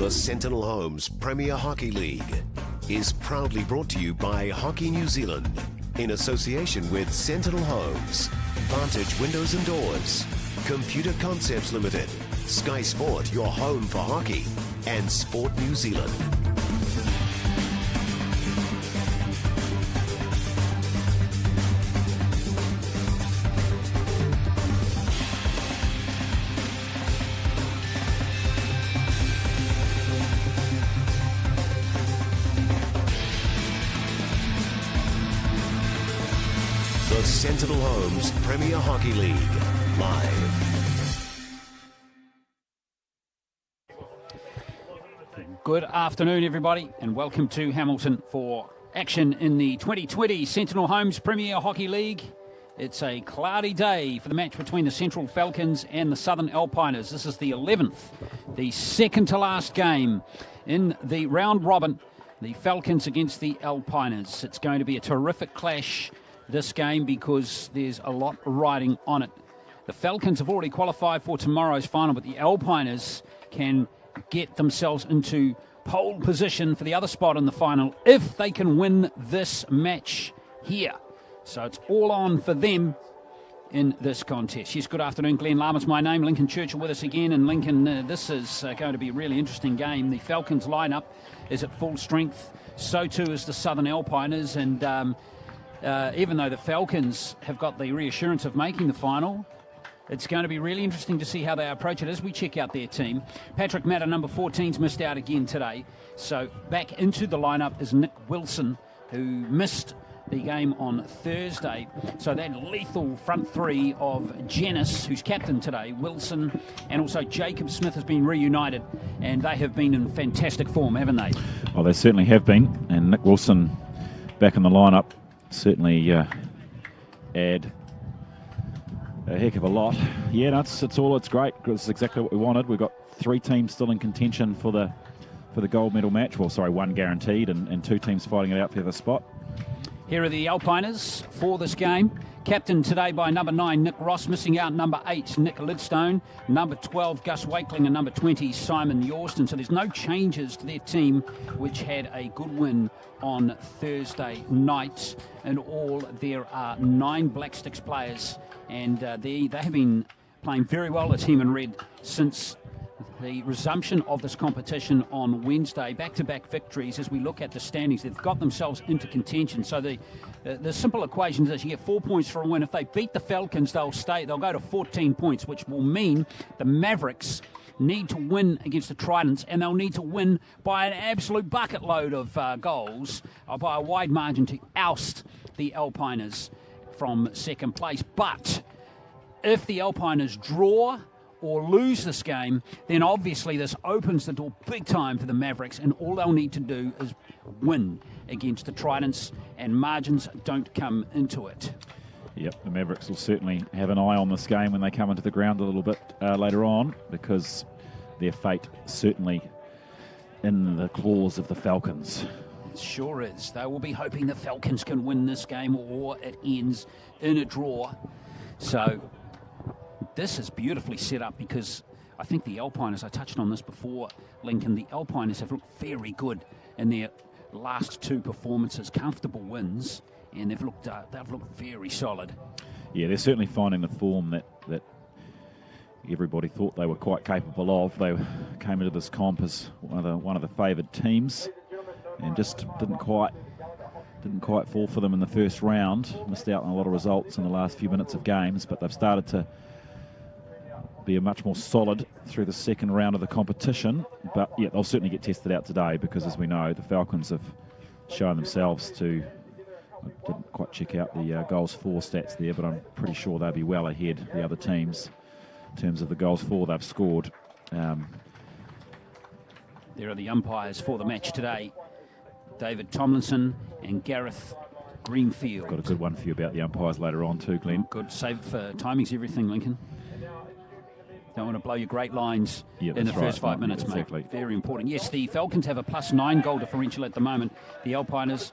The Sentinel Homes Premier Hockey League is proudly brought to you by Hockey New Zealand in association with Sentinel Homes, Vantage Windows and Doors, Computer Concepts Limited, Sky Sport, your home for hockey, and Sport New Zealand. The Sentinel Homes Premier Hockey League, live. Good afternoon, everybody, and welcome to Hamilton for action in the 2020 Sentinel Homes Premier Hockey League. It's a cloudy day for the match between the Central Falcons and the Southern Alpiners. This is the 11th, the second to last game in the round robin, the Falcons against the Alpiners. It's going to be a terrific clash, this game, because there's a lot riding on it. The Falcons have already qualified for tomorrow's final, but the Alpiners can get themselves into pole position for the other spot in the final if they can win this match here. So it's all on for them in this contest. Yes, good afternoon. Glenn Lama's my name. Lincoln Churchill with us again. And Lincoln, this is going to be a really interesting game. The Falcons lineup is at full strength. So too is the Southern Alpiners. And even though the Falcons have got the reassurance of making the final, it's going to be really interesting to see how they approach it as we check out their team. Patrick Matter, number 14's missed out again today. So back into the lineup is Nick Wilson, who missed the game on Thursday. So that lethal front three of Janice, who's captain today, Wilson, and also Jacob Smith has been reunited, and they have been in fantastic form, haven't they? Oh, they certainly have been. And Nick Wilson back in the lineup certainly add a heck of a lot. Yeah, no, it's great. It's exactly what we wanted. We've got three teams still in contention for the gold medal match. Well, sorry, one guaranteed, and two teams fighting it out for the spot. Here are the Alpiners for this game. Captain today by number 9, Nick Ross. Missing out number 8, Nick Lidstone. Number 12, Gus Wakeling. And number 20, Simon Yorston. So there's no changes to their team, which had a good win on Thursday night. In all, there are 9 Black Sticks players. And they have been playing very well, the team in red, since the resumption of this competition on Wednesday. Back-to-back victories. As we look at the standings, they've got themselves into contention. So the simple equation is you get 4 points for a win. If they beat the Falcons, they'll go to 14 points, which will mean the Mavericks need to win against the Tridents, and they'll need to win by an absolute bucket load of goals, by a wide margin, to oust the Alpiners from second place. But if the Alpiners draw or lose this game, then obviously this opens the door big time for the Mavericks, and all they'll need to do is win against the Tridents, and margins don't come into it. Yep, the Mavericks will certainly have an eye on this game when they come into the ground a little bit later on, because their fate certainly in the claws of the Falcons. It sure is. They will be hoping the Falcons can win this game, or it ends in a draw. So this is beautifully set up, because I think the Alpiners, I touched on this before, Lincoln, the Alpiners have looked very good in their last 2 performances, comfortable wins, and they've looked very solid. Yeah, they're certainly finding the form that everybody thought they were quite capable of. They came into this comp as one of the favoured teams, and just didn't quite fall for them in the first round. Missed out on a lot of results in the last few minutes of games, but they've started to be a much more solid through the second round of the competition. But yeah, they'll certainly get tested out today, because as we know, the Falcons have shown themselves to, I didn't quite check out the goals for stats there, but I'm pretty sure they'll be well ahead the other teams in terms of the goals for they've scored. There are the umpires for the match today, David Tomlinson and Gareth Greenfield. Got a good one for you about the umpires later on too, Glenn. Good. Save it for timing's everything, Lincoln. Don't want to blow your great lines in the first 5 minutes, mate. Exactly. Very important. Yes, the Falcons have a +9 goal differential at the moment. The Alpiners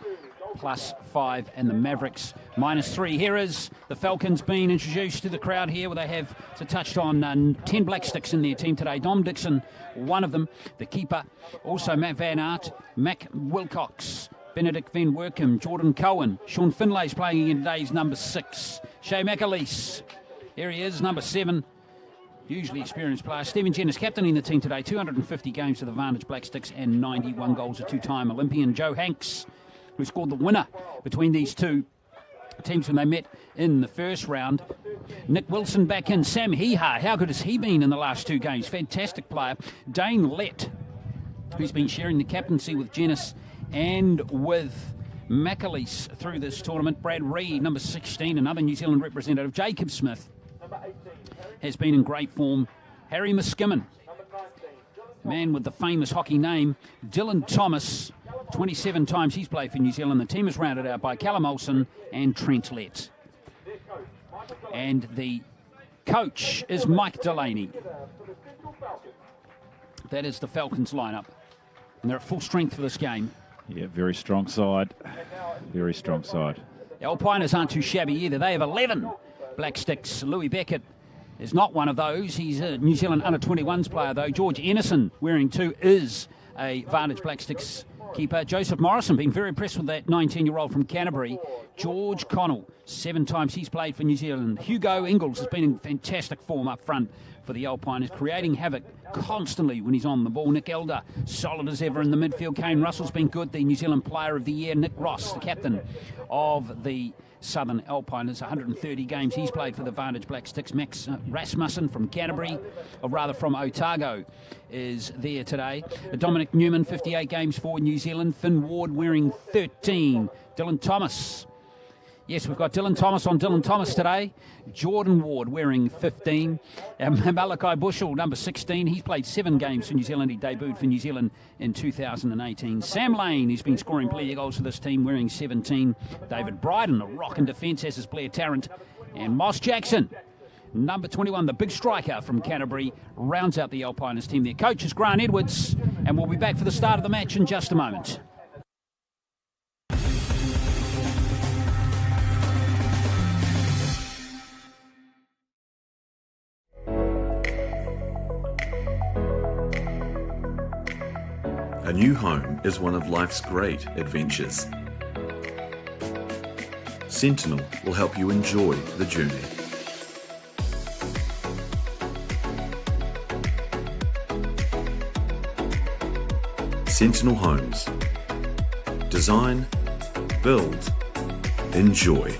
+5, and the Mavericks -3. Here is the Falcons being introduced to the crowd here, where they have touched on 10 black sticks in their team today. Dom Dixon, one of them, the keeper. Also Matt Van Aert, Mac Wilcox, Benedict Van Workum, Jordan Cohen. Sean Finlay's playing in today's number 6. Shea McAleese, here he is, number 7. Hugely experienced player. Stephen Jennis captaining the team today. 250 games for the Vantage Black Sticks and 91 goals. A two-time Olympian. Joe Hanks, who scored the winner between these two teams when they met in the first round. Nick Wilson back in. Sam Heha, how good has he been in the last 2 games? Fantastic player. Dane Lett, who's been sharing the captaincy with Jennis and with McAleese through this tournament. Brad Reed, number 16, another New Zealand representative. Jacob Smith has been in great form. Harry Muskimen, man with the famous hockey name. Dylan Thomas, 27 times he's played for New Zealand. The team is rounded out by Callum Olsen and Trent Lett. And the coach is Mike Delaney. That is the Falcons lineup. And they're at full strength for this game. Yeah, very strong side. Very strong side. The Alpiners aren't too shabby either. They have 11 black sticks. Louis Beckett is not one of those. He's a New Zealand under-21s player, though. George Enison, wearing 2, is a Vantage Black Sticks keeper. Joseph Morrison, being very impressed with that 19-year-old from Canterbury. George Connell, 7 times he's played for New Zealand. Hugo Ingles has been in fantastic form up front for the Alpiners, creating havoc constantly when he's on the ball. Nick Elder, solid as ever in the midfield. Kane Russell's been good. The New Zealand Player of the Year. Nick Ross, the captain of the Southern Alpiners, 130 games he's played for the Vantage Black Sticks. Max Rasmussen from Canterbury, or rather from Otago, is there today. Dominic Newman, 58 games for New Zealand. Finn Ward wearing 13. Dylan Thomas. Yes, we've got Dylan Thomas on Dylan Thomas today. Jordan Ward wearing 15. Malachi Bushell, number 16. He's played 7 games for New Zealand. He debuted for New Zealand in 2018. Sam Lane, who's been scoring plenty of goals for this team, wearing 17. David Bryden, a rock in defence, as is Blair Tarrant. And Moss Jackson, number 21, the big striker from Canterbury, rounds out the Alpiners team. Their coach is Grant Edwards, and we'll be back for the start of the match in just a moment. A new home is one of life's great adventures. Sentinel will help you enjoy the journey. Sentinel Homes. Design, build, enjoy.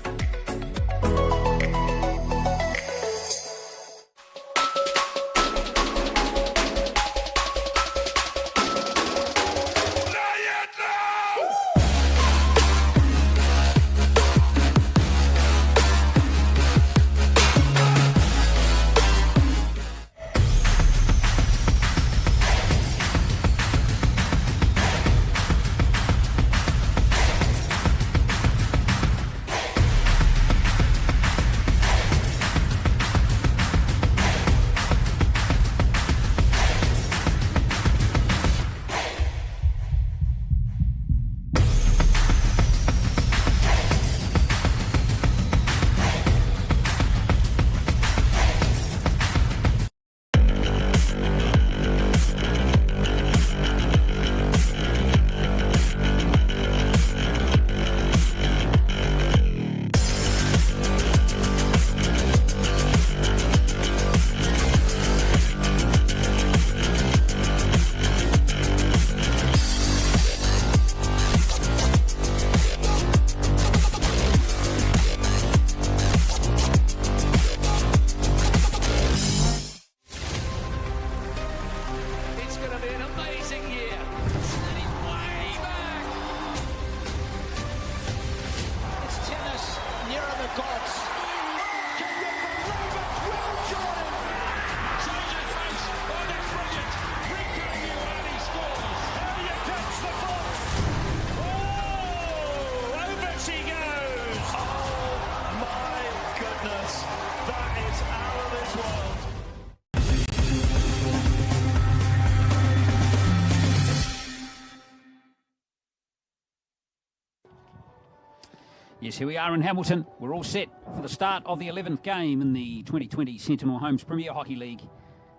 Yes, here we are in Hamilton. We're all set for the start of the 11th game in the 2020 Sentinel Homes Premier Hockey League.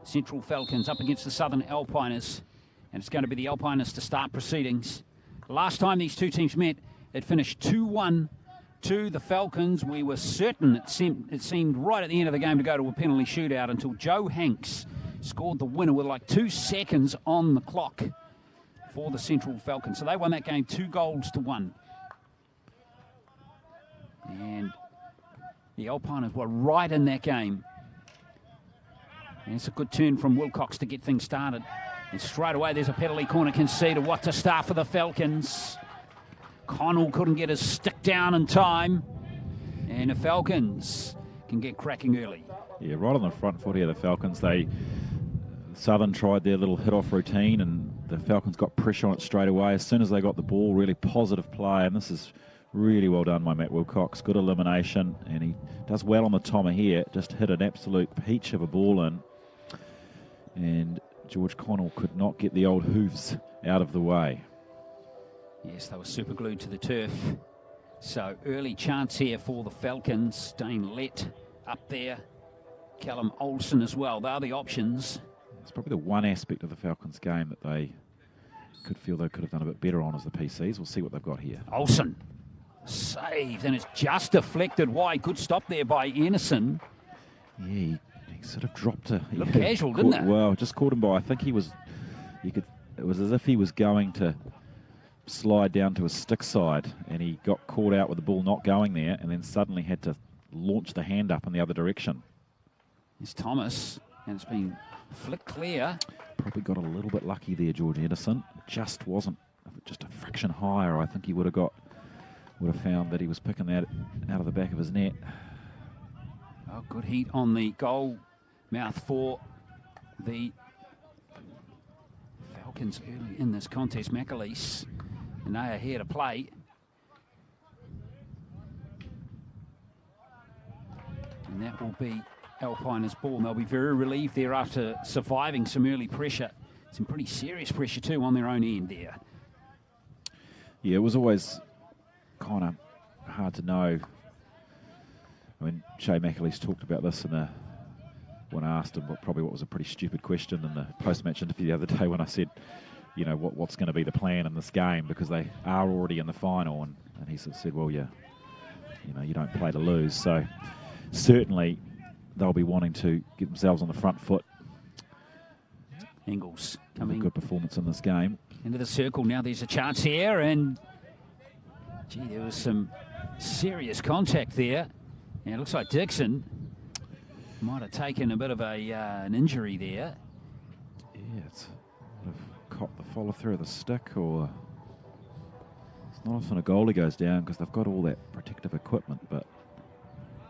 Central Falcons up against the Southern Alpiners. And it's going to be the Alpiners to start proceedings. Last time these two teams met, it finished 2-1 to the Falcons. We were certain it seemed right at the end of the game to go to a penalty shootout until Joe Hanks scored the winner with like 2 seconds on the clock for the Central Falcons. So they won that game 2-1. And the Alpiners were right in that game. And it's a good turn from Wilcox to get things started. And straight away there's a penalty corner conceded. What to start for the Falcons. Connell couldn't get his stick down in time. And the Falcons can get cracking early. Yeah, right on the front foot here, the Falcons. Southern tried their little hit-off routine, and the Falcons got pressure on it straight away. As soon as they got the ball, really positive play. And this is really well done by Matt Wilcox. Good elimination, and he does well on the Tommer here. Just hit an absolute peach of a ball in. And George Connell could not get the old hooves out of the way. Yes, they were super glued to the turf. So early chance here for the Falcons. Dane Lett up there. Callum Olsen as well. They're the options. It's probably the one aspect of the Falcons game that they could feel they could have done a bit better on as the PCs. We'll see what they've got here. Olsen saved, and it's just deflected wide. Good stop there by Anderson. Yeah, he sort of dropped it. Looked casual, didn't it? Well, just caught him by, I think it was as if he was going to slide down to his stick side, and he got caught out with the ball not going there, and then suddenly had to launch the hand up in the other direction. It's Thomas, and it's been flicked clear. Probably got a little bit lucky there, George Anderson. Just wasn't, just a fraction higher, I think he would have found that he was picking that out of the back of his net. Oh, good heat on the goal mouth for the Falcons early in this contest. McAleese, and they are here to play. And that will be Alpiners' ball. And they'll be very relieved there after surviving some early pressure. Some pretty serious pressure too on their own end there. Yeah, it was always kind of hard to know. I mean, Shay McAleese talked about this when I asked him what was a pretty stupid question in the post-match interview the other day when I said, you know, what's going to be the plan in this game, because they are already in the final, and he sort of said, well, you don't play to lose. So certainly they'll be wanting to get themselves on the front foot. Ingles coming. A good performance in this game. Into the circle now. There's a chance here, and gee, there was some serious contact there. And it looks like Dixon might have taken a bit of an injury there. Yeah, it's would have caught the follow through of the stick, or it's not often a goalie goes down because they've got all that protective equipment, but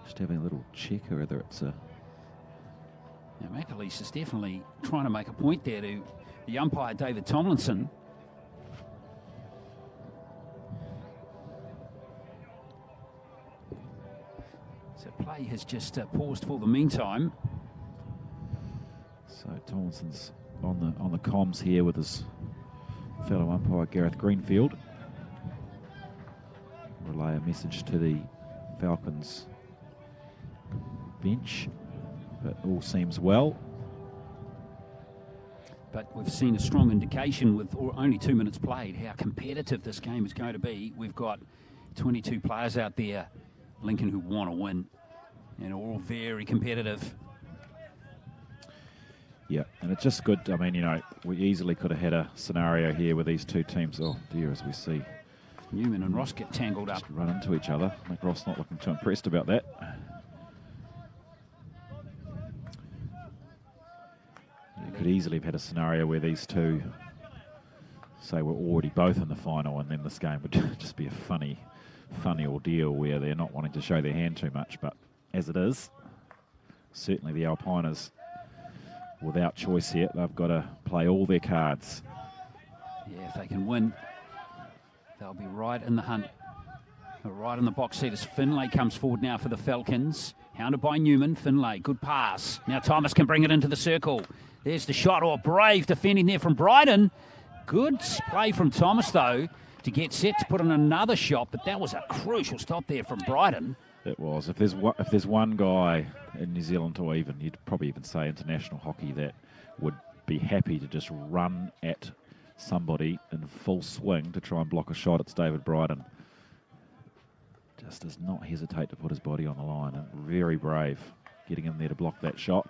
just having a little check whether it's a... Now, McAleese is definitely trying to make a point there to the umpire, David Tomlinson. So play has just paused for the meantime. So Tomlinson's on the comms here with his fellow umpire Gareth Greenfield. Relay a message to the Falcons bench, but all seems well. But we've seen a strong indication with only 2 minutes played how competitive this game is going to be. We've got 22 players out there, Lincoln, who want to win, and all very competitive. Yeah, and it's just good. I mean, you know, we easily could have had a scenario here where these two teams, oh dear, as we see Newman and Ross get tangled up. Run into each other. Like Ross not looking too impressed about that. You could easily have had a scenario where these two, say, were already both in the final, and then this game would just be a funny ordeal where they're not wanting to show their hand too much. But as it is, certainly the Alpiners, without choice here, they've got to play all their cards. Yeah, if they can win, they'll be right in the hunt. Right in the box seat as Finlay comes forward now for the Falcons. Hounded by Newman. Finlay, good pass. Now Thomas can bring it into the circle. There's the shot. Oh, brave defending there from Bryden. Good play from Thomas, though. to get set to put in another shot, but that was a crucial stop there from Bryden. It was. If there's one guy in New Zealand, or even you'd probably even say international hockey, that would be happy to just run at somebody in full swing to try and block a shot, it's David Bryden. Just does not hesitate to put his body on the line, and very brave getting in there to block that shot.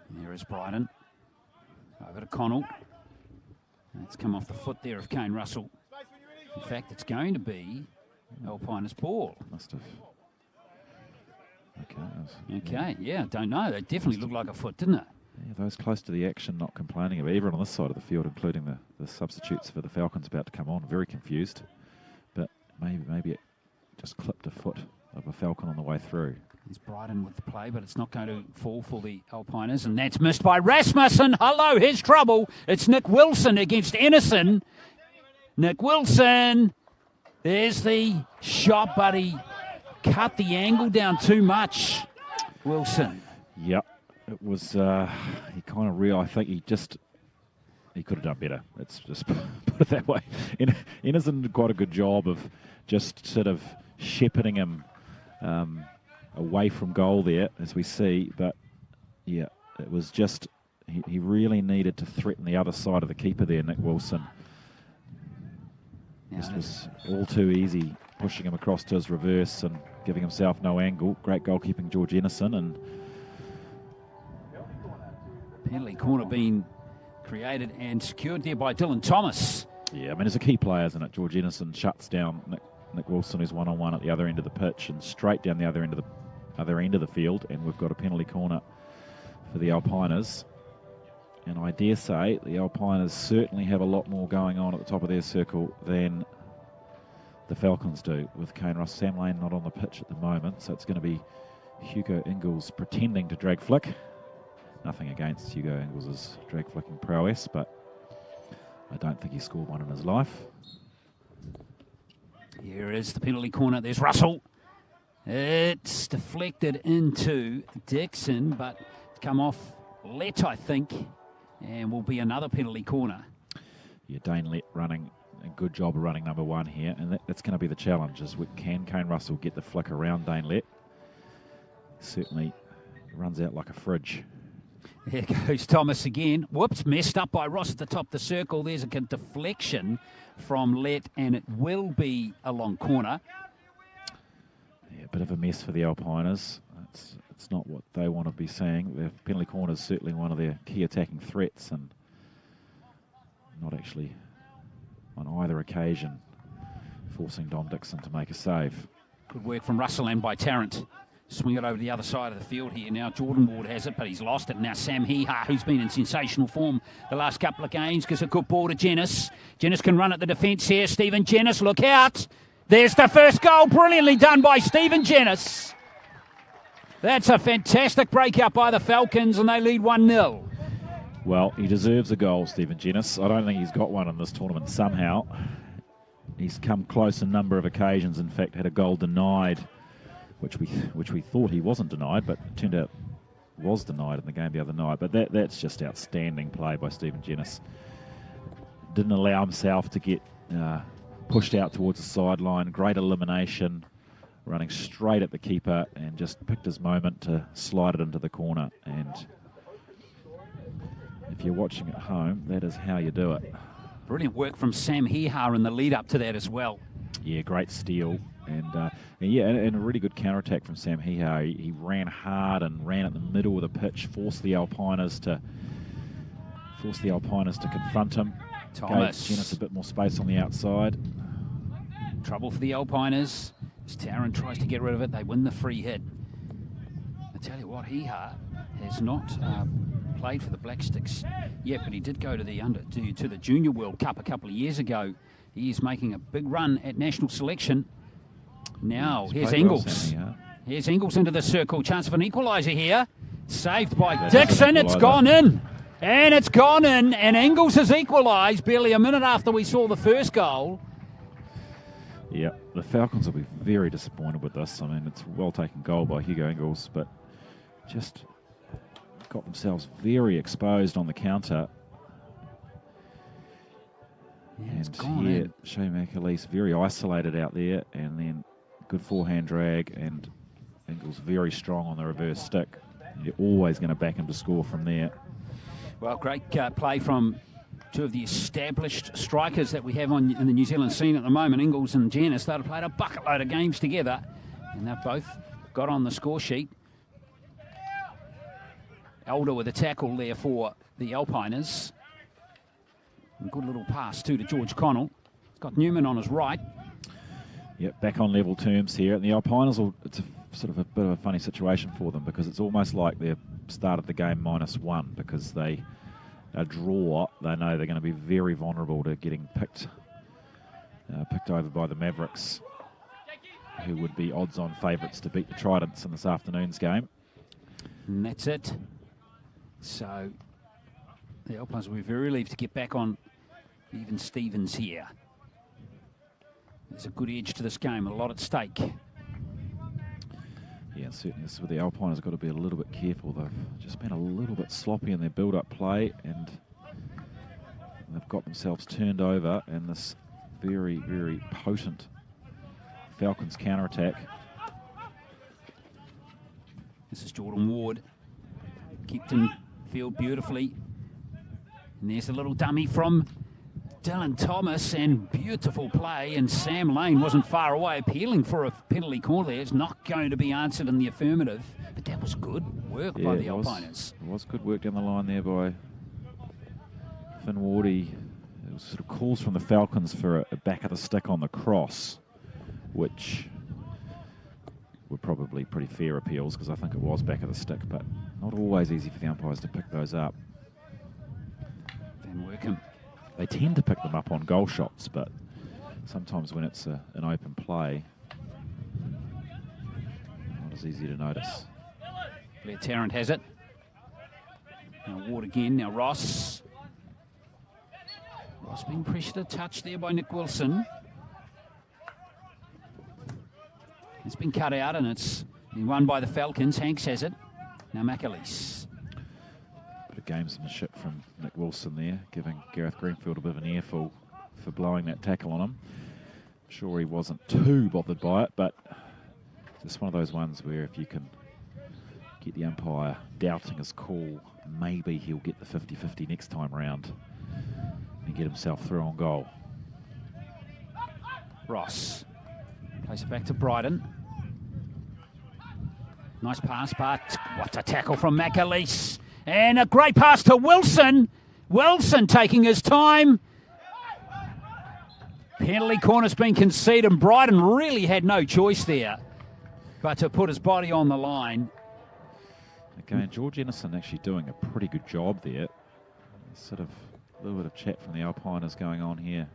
And there is Bryden. Over to Connell. It's come off the foot there of Kane Russell. In fact, it's going to be Alpiners ball. Must have. Okay, yeah, don't know. It definitely looked like a foot, didn't it? Yeah, those close to the action not complaining about. Everyone on this side of the field, including the substitutes for the Falcons about to come on, very confused. But maybe it just clipped a foot of a Falcon on the way through. There's Bryden with the play, but it's not going to fall for the Alpiners, and that's missed by Rasmussen. Hello, here's trouble. It's Nick Wilson against Ennison. Nick Wilson. There's the shot, but he cut the angle down too much. Wilson. Yep, it was. He kind of I think he could have done better. Let's just put it that way. Ennison did quite a good job of just sort of shepherding him away from goal there, as we see. But yeah, it was just he really needed to threaten the other side of the keeper there, Nick Wilson. This was all too easy, pushing him across to his reverse and giving himself no angle. Great goalkeeping, George Ennison, and penalty corner being created and secured there by Dylan Thomas. Yeah, I mean, it's a key player, isn't it? George Ennison shuts down Nick Wilson, who's one-on-one at the other end of the pitch, and straight down the other end of the field, and we've got a penalty corner for the Alpiners. And I dare say the Alpiners certainly have a lot more going on at the top of their circle than the Falcons do, with Kane Russell. Sam Lane not on the pitch at the moment, so it's going to be Hugo Ingles pretending to drag flick. Nothing against Hugo Ingles' drag flicking prowess, but I don't think he scored one in his life. Here is the penalty corner. There's Russell. It's deflected into Dixon, but come off Lett, I think, and will be another penalty corner. Yeah, Dane Lett running a good job of running number one here, and that's going to be the challenge, is can Kane Russell get the flick around Dane Lett? Certainly runs out like a fridge. Here goes Thomas again. Whoops, messed up by Ross at the top of the circle. There's a deflection from Lett, and it will be a long corner. Yeah, a bit of a mess for the Alpiners. It's not what they want to be seeing. Their penalty corner is certainly one of their key attacking threats, and not actually on either occasion forcing Dom Dixon to make a save. Good work from Russell and by Tarrant. Swing it over to the other side of the field here. Now Jordan Ward has it, but he's lost it. Now Sam Hiha, who's been in sensational form the last couple of games, gives a good ball to Jenis. Jenis can run at the defence here. Stephen Jenis, look out. There's the first goal. Brilliantly done by Stephen Jenis. That's a fantastic breakout by the Falcons, and they lead 1-0. Well, he deserves a goal, Stephen Jenis. I don't think he's got one in this tournament somehow. He's come close a number of occasions. In fact, had a goal denied, which we thought he wasn't denied, but it turned out was denied in the game the other night. But that's just outstanding play by Stephen Jenis. Didn't allow himself to get pushed out towards the sideline. Great elimination, running straight at the keeper, and just picked his moment to slide it into the corner. And if you're watching at home, that is how you do it. Brilliant work from Sam Hiha in the lead up to that as well. Yeah, great steal. And a really good counterattack from Sam Hiha. He ran hard and ran at the middle of the pitch, forced the Alpiners to confront him. Thomas. Gave Jenis a bit more space on the outside. Trouble for the Alpiners. As Tarrant tries to get rid of it, they win the free hit. I tell you what, Hiha has not played for the Black Sticks yet, but he did go to the Junior World Cup a couple of years ago. He is making a big run at national selection. Now, here's Ingles. Here's Ingles into the circle. Chance of an equaliser here. Saved by Dixon. It's gone in. And it's gone in. And Ingles has equalised barely a minute after we saw the first goal. Yeah, the Falcons will be very disappointed with this. I mean, it's a well-taken goal by Hugo Ingles, but just got themselves very exposed on the counter. Yeah, it's And gone here, in. Shea McAleese very isolated out there, and then good forehand drag, and Ingles very strong on the reverse stick. You're always going to back him to score from there. Well, great play from two of the established strikers that we have in the New Zealand scene at the moment, Ingles and Janice. They've played a bucket load of games together, and they've both got on the score sheet. Elder with a tackle there for the Alpiners. And good little pass too to George Connell. He's got Newman on his right. Yep, back on level terms here. And the Alpiners, it's sort of a bit of a funny situation for them, because it's almost like they've started the game -1, because a draw, they know they're going to be very vulnerable to getting picked over by the Mavericks, who would be odds-on favourites to beat the Tridents in this afternoon's game. And that's it. So the Alpiners will be very relieved to get back on even Stevens here. There's a good edge to this game, a lot at stake. Yeah, certainly this is where the Alpiners have got to be a little bit careful. They've just been a little bit sloppy in their build-up play, and they've got themselves turned over in this very, very potent Falcons counter-attack. This is Jordan Ward. Kept in field beautifully. And there's a little dummy from Dylan Thomas, and beautiful play, and Sam Lane wasn't far away, appealing for a penalty call there. It's not going to be answered in the affirmative, but that was good work by the Alpiners. It was good work down the line there by Finn Wardy. It was sort of calls from the Falcons for a back of the stick on the cross, which were probably pretty fair appeals, because I think it was back of the stick, but not always easy for the umpires to pick those up. Van Workham. They tend to pick them up on goal shots, but sometimes when it's an open play, not as easy to notice. Blair Tarrant has it. Now Ward again, now Ross. Ross being pressured a touch there by Nick Wilson. It's been cut out, and it's been won by the Falcons. Hanks has it. Now McAleese. Bit of gamesmanship from Nick Wilson there, giving Gareth Greenfield a bit of an earful for blowing that tackle on him. I'm sure he wasn't too bothered by it, but just one of those ones where if you can get the umpire doubting his call, maybe he'll get the 50-50 next time round and get himself through on goal. Ross plays it back to Bryden. Nice pass, but what a tackle from McAleese. And a great pass to Wilson. Wilson taking his time. Penalty corner's been conceded, and Bryden really had no choice there but to put his body on the line. Again, George Ennison actually doing a pretty good job there. Sort of a little bit of chat from the Alpiners going on here.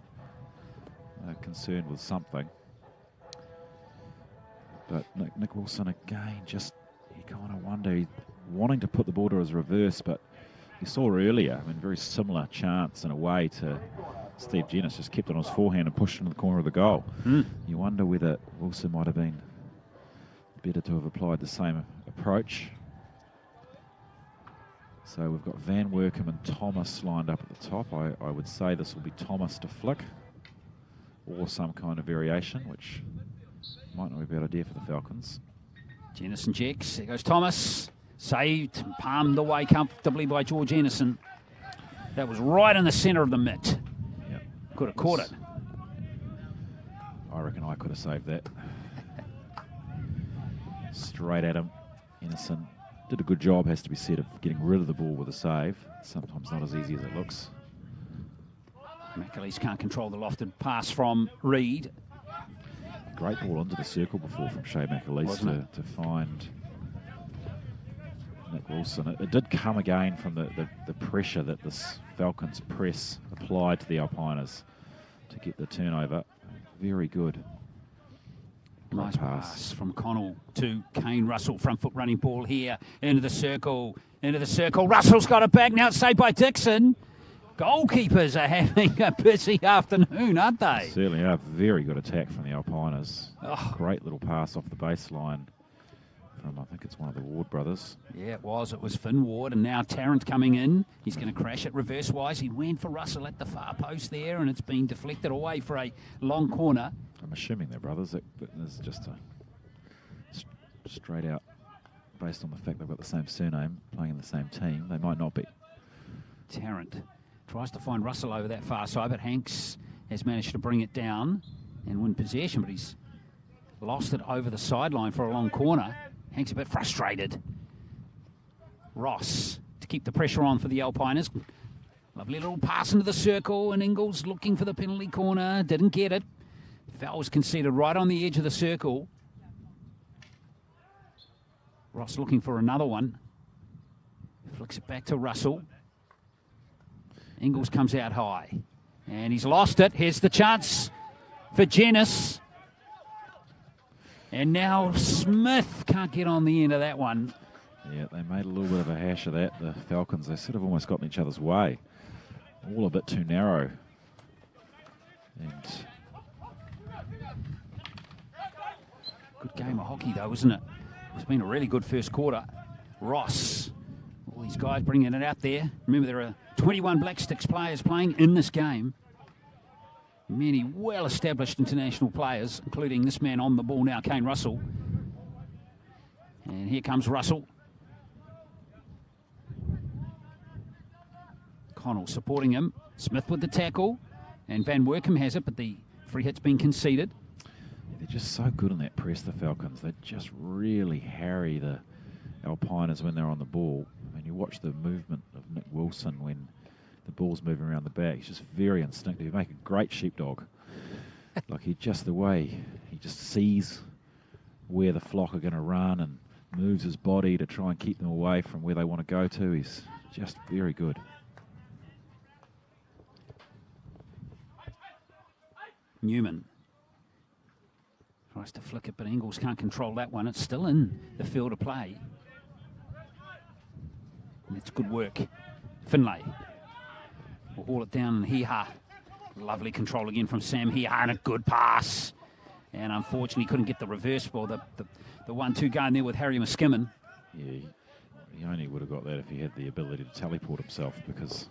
Concerned with something. But Nick Wilson again, just you kind of wonder, wanting to put the ball to his reverse, but you saw earlier, I mean, very similar chance in a way to Steve Jennings, just kept it on his forehand and pushed into the corner of the goal. You wonder whether Wilson might have been better to have applied the same approach. So we've got Van Workham and Thomas lined up at the top. I would say this will be Thomas to flick, or some kind of variation, which might not be a bad idea for the Falcons. Jennison checks. There goes Thomas. Saved, palmed away comfortably by George Ennison. That was right in the centre of the mitt. Yep. Could have caught it. I reckon I could have saved that. Straight at him. Ennison did a good job, has to be said, of getting rid of the ball with a save. Sometimes not as easy as it looks. McAleese can't control the lofted pass from Reed. Great ball into the circle before from Shea McAleese to find Nick Wilson. It did come again from the pressure that this Falcons press applied to the Alpiners to get the turnover. Very good. Nice pass from Connell to Kane Russell. Front foot running ball here. Into the circle. Into the circle. Russell's got it back. Now it's saved by Dixon. Goalkeepers are having a busy afternoon, aren't they? Certainly are. Very good attack from the Alpiners. Oh. Great little pass off the baseline from, I think it's one of the Ward brothers. Yeah, it was. It was Finn Ward, and now Tarrant coming in. He's going to crash it reverse-wise. He went for Russell at the far post there, and it's been deflected away for a long corner. I'm assuming they're brothers. That is just a straight out, based on the fact they've got the same surname, playing in the same team. They might not be. Tarrant tries to find Russell over that far side, but Hanks has managed to bring it down and win possession, but he's lost it over the sideline for a long corner. Hanks a bit frustrated. Ross to keep the pressure on for the Alpiners. Lovely little pass into the circle, and Ingles looking for the penalty corner. Didn't get it. Foul was conceded right on the edge of the circle. Ross looking for another one. Flicks it back to Russell. Ingles comes out high. And he's lost it. Here's the chance for Jenis. And now Smith can't get on the end of that one. Yeah, they made a little bit of a hash of that. The Falcons, they sort of almost got in each other's way. All a bit too narrow. And good game of hockey, though, isn't it? It's been a really good first quarter. Ross, all these guys bringing it out there. Remember, there are 21 Black Sticks players playing in this game. Many well-established international players, including this man on the ball now, Kane Russell. And here comes Russell. Connell supporting him. Smith with the tackle. And Van Workum has it, but the free hit's been conceded. they're just so good in that press, the Falcons. They just really harry the Alpiners when they're on the ball. I mean, you watch the movement of Nick Wilson when the ball's moving around the back. He's just very instinctive. He make a great sheepdog. Like the way he just sees where the flock are going to run and moves his body to try and keep them away from where they want to go to. He's just very good. Newman tries to flick it, but Ingles can't control that one. It's still in the field of play. And it's good work. Finlay will haul it down, and Hiha. Lovely control again from Sam Hiha, and a good pass. And unfortunately couldn't get the reverse ball, the 1-2 going there with Harry Muskimin. Yeah, he only would have got that if he had the ability to teleport himself, because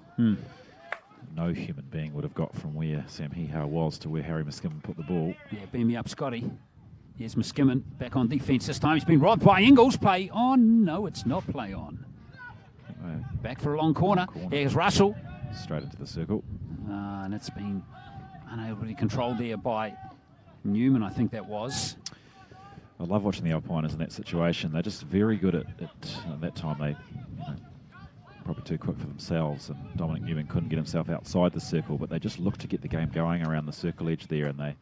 no human being would have got from where Sam Hiha was to where Harry Muskimin put the ball. Yeah, beam me up, Scotty. Here's Muskimin back on defence this time. He's been robbed by Ingles. Play on. No, it's not play on. Back for a long corner. Here's Russell. Straight into the circle. And it's been unable to be controlled there by Newman, I think that was. I love watching the Alpiners in that situation. They're just very good at that time. They probably too quick for themselves, and Dominic Newman couldn't get himself outside the circle, but they just look to get the game going around the circle edge there, and they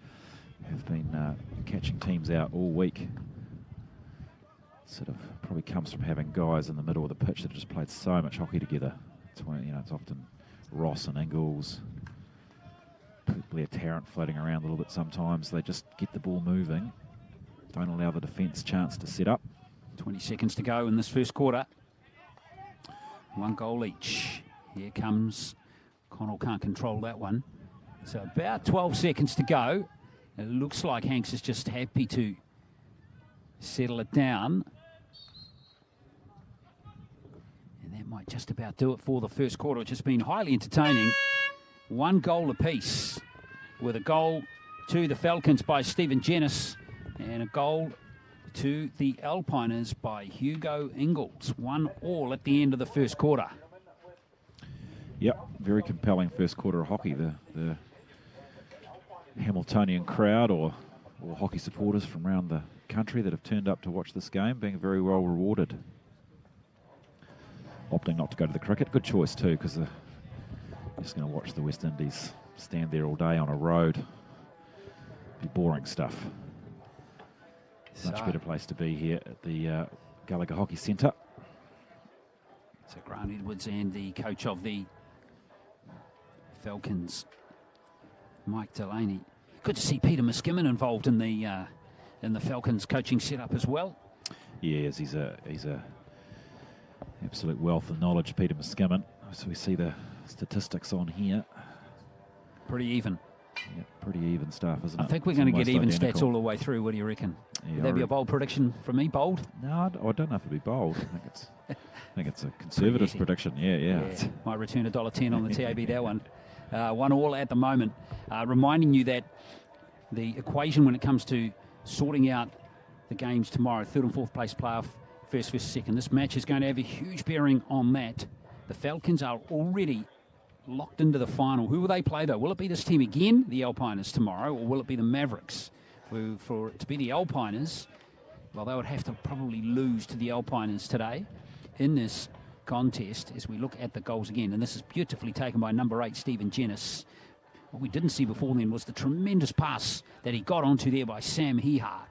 have been catching teams out all week. Sort of probably comes from having guys in the middle of the pitch that have just played so much hockey together. It's when, it's often Ross and Ingles, Blair Tarrant floating around a little bit sometimes. They just get the ball moving, don't allow the defence chance to set up. 20 seconds to go in this first quarter. 1 goal each. Here comes Connell, can't control that one. So about 12 seconds to go. It looks like Hanks is just happy to settle it down. And that might just about do it for the first quarter, which has been highly entertaining. 1 goal apiece, with a goal to the Falcons by Stephen Jenis and a goal to the Alpiners by Hugo Ingles. 1-1 at the end of the first quarter. Yep, very compelling first quarter of hockey. The Hamiltonian crowd or hockey supporters from around the country that have turned up to watch this game being very well rewarded. Opting not to go to the cricket, good choice too, because they're just going to watch the West Indies stand there all day on a road. Be boring stuff. Much better place to be here at the Gallagher Hockey Centre. So Grant Edwards and the coach of the Falcons, Mike Delaney. Good to see Peter Muskimin involved in the Falcons coaching setup as well. Yes, he's a absolute wealth of knowledge, Peter Muskimin. So we see the statistics on here. Pretty even. Yeah, pretty even stuff, isn't it? I think we're going to get even stats all the way through. What do you reckon? Yeah, Would that be a bold prediction from me? Bold? No, I don't know if it'd be bold. I think it's a conservative prediction. Yeah. Might return $1.10 on the TAB, that one. 1-1 at the moment. Reminding you that the equation when it comes to sorting out the games tomorrow, third and fourth place playoff, first versus second, this match is going to have a huge bearing on that. The Falcons are already locked into the final. Who will they play, though? Will it be this team again, the Alpiners, tomorrow, or will it be the Mavericks? For it to be the Alpiners, well, they would have to probably lose to the Alpiners today in this contest as we look at the goals again. And this is beautifully taken by number 8, Stephen Jenis. What we didn't see before then was the tremendous pass that he got onto there by Sam Hiha.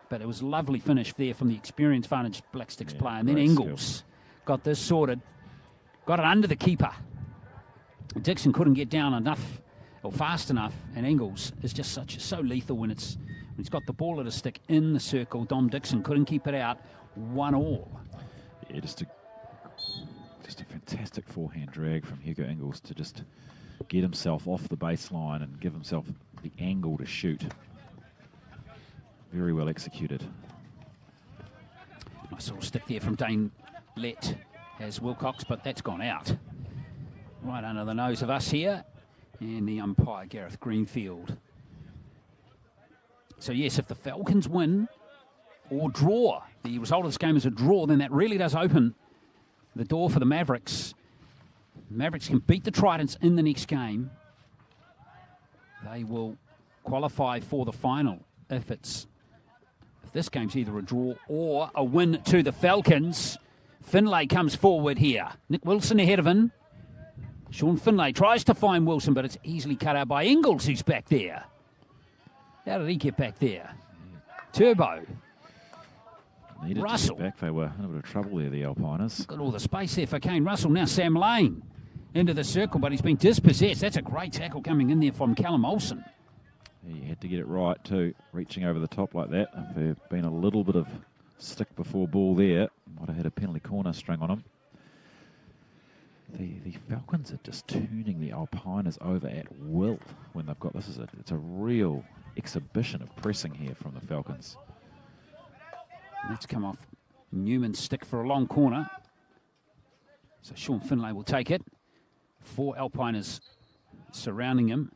But it was a lovely finish there from the experienced Vantage Black Sticks player. And then Ingles got this sorted, got it under the keeper. Dixon couldn't get down enough or fast enough, and Ingles is just so lethal when he's got the ball at a stick in the circle. Dom Dixon couldn't keep it out. 1-1. Yeah, just a fantastic forehand drag from Hugo Ingles to just get himself off the baseline and give himself the angle to shoot. Very well executed. Nice little stick there from Dane Lett as Wilcox, but that's gone out. Right under the nose of us here, and the umpire, Gareth Greenfield. So, yes, if the Falcons win or draw, the result of this game is a draw, then that really does open the door for the Mavericks. Mavericks can beat the Tridents in the next game. They will qualify for the final if this game's either a draw or a win to the Falcons. Finlay comes forward here. Nick Wilson ahead of him. Sean Finlay tries to find Wilson, but it's easily cut out by Ingles, who's back there. How did he get back there? Turbo. Needed Russell. To get back. They were in a bit of trouble there, the Alpiners. Got all the space there for Kane Russell. Now Sam Lane into the circle, but he's been dispossessed. That's a great tackle coming in there from Callum Olsen. He had to get it right too, reaching over the top like that. If there had been a little bit of stick before ball there, might have had a penalty corner string on him. The Falcons are just turning the Alpiners over at will when they've got this. It's a real exhibition of pressing here from the Falcons. Let's come off Newman's stick for a long corner. So Sean Finlay will take it. 4 Alpiners surrounding him.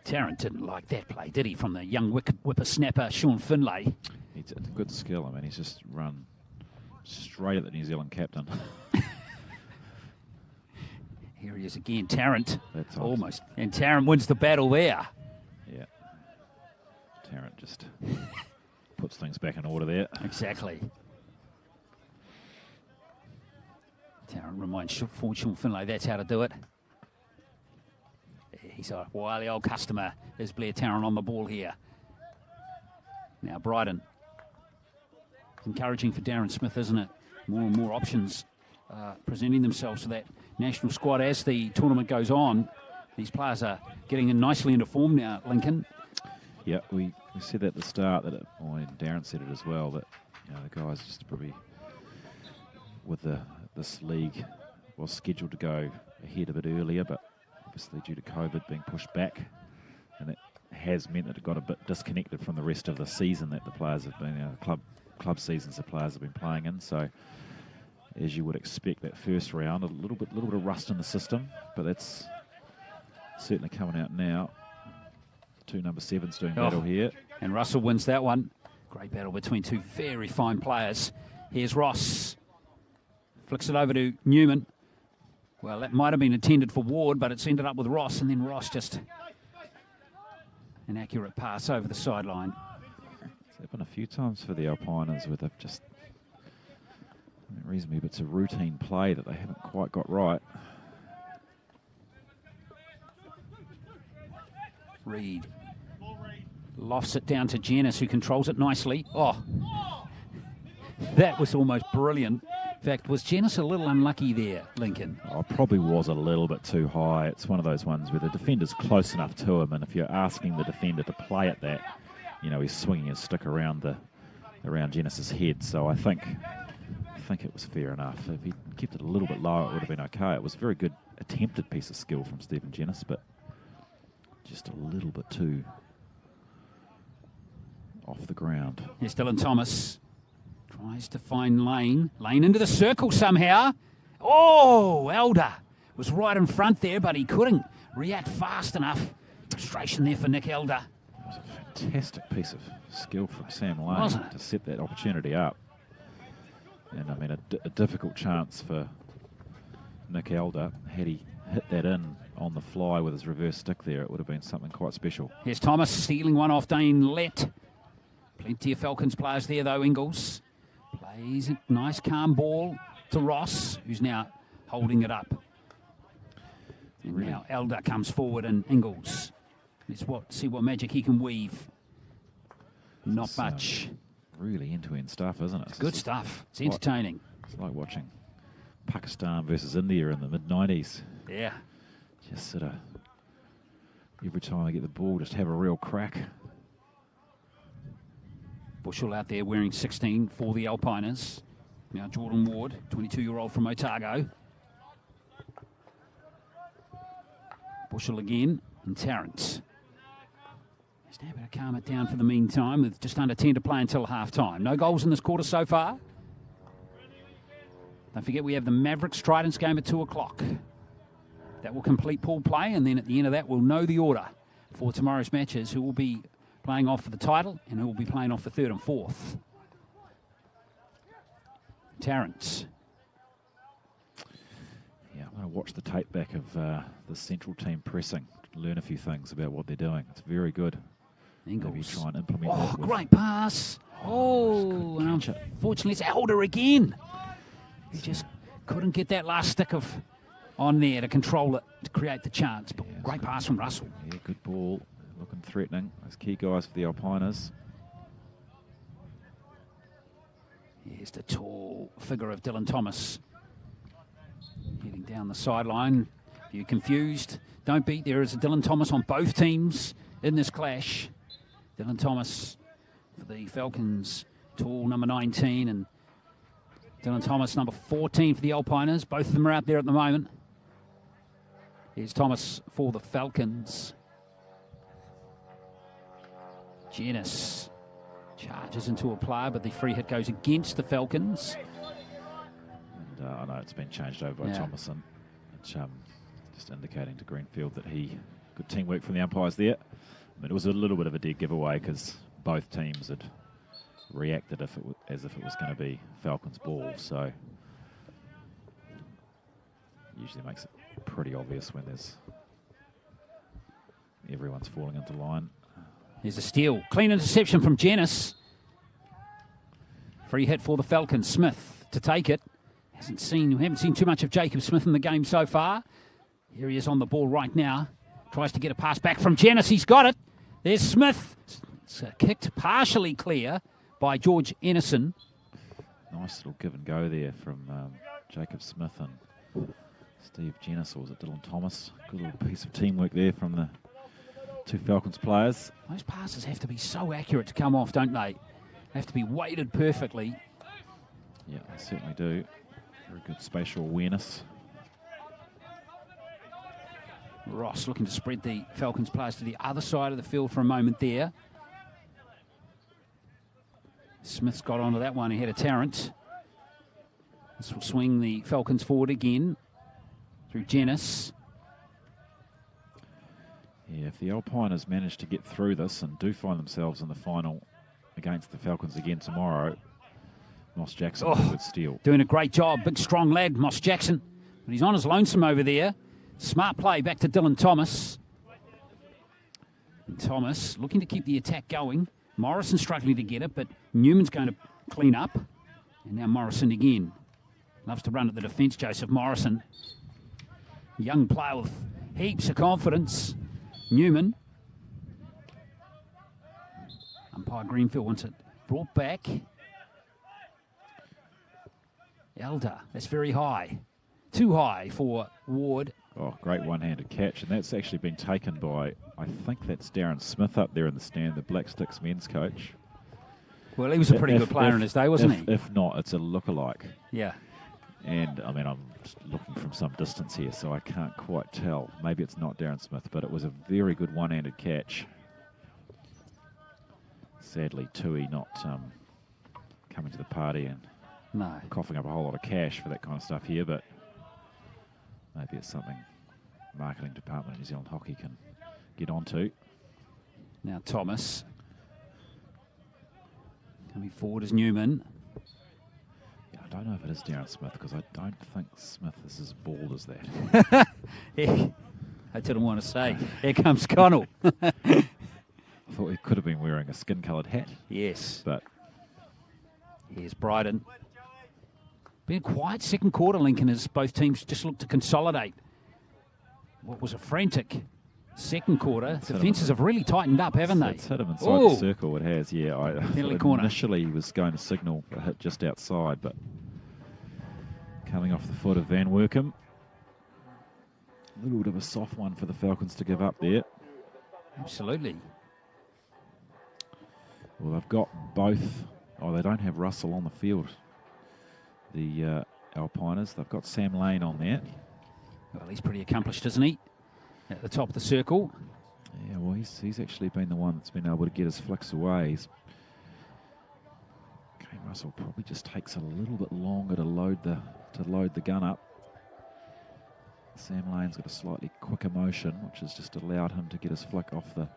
Tarrant didn't like that play, did he, from the young whippersnapper Sean Finlay? It's a good skill. I mean, he's just run straight at the New Zealand captain. Here he is again, Tarrant. That's almost. And Tarrant wins the battle there. Yeah. Tarrant just puts things back in order there. Exactly. Tarrant reminds Sean Finlay that's how to do it. He's a wily old customer. There's Blair Tarrant on the ball here. Now Bryden. Encouraging for Darren Smith, isn't it? More and more options presenting themselves to that national squad as the tournament goes on. These players are getting in nicely into form now, Lincoln. Yeah, we said at the start that, Darren said it as well, that the guys just probably with this league was scheduled to go ahead a bit earlier, but obviously due to COVID being pushed back, and it has meant that it got a bit disconnected from the rest of the season that the players have been, club seasons the players have been playing in. So, as you would expect, that first round, a little bit of rust in the system, but that's certainly coming out now. The 2 number 7s doing battle here. And Russell wins that one. Great battle between 2 very fine players. Here's Ross. Flicks it over to Newman. Well, that might have been intended for Ward, but it's ended up with Ross, and then Ross just an accurate pass over the sideline. It's happened a few times for the Alpiners where they've just, reasonably, but it's a routine play that they haven't quite got right. Reed lofts it down to Jenis, who controls it nicely. Oh, that was almost brilliant. In fact, was Jenis a little unlucky there, Lincoln? Probably was a little bit too high. It's one of those ones where the defender's close enough to him, and if you're asking the defender to play at that, he's swinging his stick around Jenis's head. So I think it was fair enough. If he kept it a little bit lower, it would have been okay. It was a very good attempted piece of skill from Stephen Jenis, but just a little bit too off the ground. Here's Dylan Thomas. Tries to find Lane. Lane into the circle somehow. Oh, Elder was right in front there, but he couldn't react fast enough. Frustration there for Nick Elder. It was a fantastic piece of skill from Sam Lane Wasn't it? to set that opportunity up. And I mean, a difficult chance for Nick Elder. Had he hit that in on the fly with his reverse stick there, it would have been something quite special. Here's Thomas stealing one off Dane Lett. Plenty of Falcons players there, though. Ingles plays a nice, calm ball to Ross, who's now holding it up. And Really? now Elder comes forward and Ingles. Let's see what magic he can weave. Not It's, much. Really into-end stuff, isn't it? It's good stuff. It's entertaining. It's like watching Pakistan versus India in the mid-90s. Yeah. Just sort of, every time I get the ball, just have a real crack. Bushell out there wearing 16 for the Alpiners. Now Jordan Ward, 22-year-old from Otago. Bushell again, and Tarrant. He's now better calm it down for the meantime with just under 10 to play until half-time. No goals in this quarter so far. Don't forget we have the Mavericks Tridents game at 2 o'clock. That will complete pool play, and then at the end of that we'll know the order for tomorrow's matches, who will be playing off for the title and who will be playing off for third and fourth. Tarrant. Yeah, I'm going to watch the tape back of the central team pressing, learn a few things about what they're doing. It's very good. Maybe Ingles. try and implement Oh, that with great pass. Oh, and catch it. unfortunately it's Elder again. He just couldn't get that last stick of on there to control it, to create the chance. But Yeah, great pass from Russell. Yeah, good ball. Looking threatening. Those key guys for the Alpiners. Here's the tall figure of Dylan Thomas. Heading down the sideline. If you're confused, don't be. There is a Dylan Thomas on both teams in this clash. Dylan Thomas for the Falcons, tall number 19, and Dylan Thomas number 14 for the Alpiners. Both of them are out there at the moment. Here's Thomas for the Falcons. Jenis charges into a player, but the free hit goes against the Falcons. And I know it's been changed over by Thomason. It's just indicating to Greenfield that good teamwork from the umpires there. I mean, it was a little bit of a dead giveaway because both teams had reacted as if it was going to be Falcons' ball. So usually makes it pretty obvious when everyone's falling into line. Here's a steal. Clean interception from Jenis. Free hit for the Falcons. Smith to take it. We haven't seen too much of Jacob Smith in the game so far. Here he is on the ball right now. Tries to get a pass back from Jenis. He's got it. There's Smith. It's kicked partially clear by George Ennison. Nice little give and go there from Jacob Smith and Steve Jenis, or was it Dylan Thomas? Good little piece of teamwork there from the two Falcons players. Those passes have to be so accurate to come off, don't they? They have to be weighted perfectly. Yeah, they certainly do. Very good spatial awareness. Ross looking to spread the Falcons players to the other side of the field for a moment there. Smith's got onto that one ahead of Tarrant. This will swing the Falcons forward again through Jenis. Yeah, if the Alpiners manage to get through this and do find themselves in the final against the Falcons again tomorrow, Moss Jackson with a good steal. Doing a great job. Big, strong lad, Moss Jackson. But he's on his lonesome over there. Smart play back to Dylan Thomas. And Thomas looking to keep the attack going. Morrison struggling to get it, but Newman's going to clean up. And now Morrison again. Loves to run at the defence, Joseph Morrison. Young player with heaps of confidence. Newman. Umpire Greenfield wants it brought back. Elder, that's very high. Too high for Ward. Oh, great one-handed catch, and that's actually been taken by, I think that's Darren Smith up there in the stand, the Black Sticks men's coach. Well, he was a pretty good player in his day, wasn't he? If not, it's a lookalike. Yeah. And, I mean, I'm just looking from some distance here, so I can't quite tell. Maybe it's not Darren Smith, but it was a very good one-handed catch. Sadly, Tui not coming to the party and coughing up a whole lot of cash for that kind of stuff here, but maybe it's something marketing department of New Zealand Hockey can get onto. Now Thomas. Coming forward is Newman. Yeah, I don't know if it is Darren Smith, because I don't think Smith is as bald as that. Yeah, I didn't want to say. Here comes Connell. I thought he could have been wearing a skin-coloured hat. Yes. But here's Bryden. Been a quiet second quarter, Lincoln, as both teams just look to consolidate. What was a frantic second quarter. Defences have really tightened up, haven't they? It's hit him inside the circle. It has, yeah. I initially he was going to signal a hit just outside, but coming off the foot of Van Workum. A little bit of a soft one for the Falcons to give up there. Absolutely. Well, they've got both. Oh, they don't have Russell on the field, the Alpiners. They've got Sam Lane on there. Well, he's pretty accomplished, isn't he? At the top of the circle. Yeah, well, he's actually been the one that's been able to get his flicks away. Kane Russell probably just takes a little bit longer to load the gun up. Sam Lane's got a slightly quicker motion, which has just allowed him to get his flick off the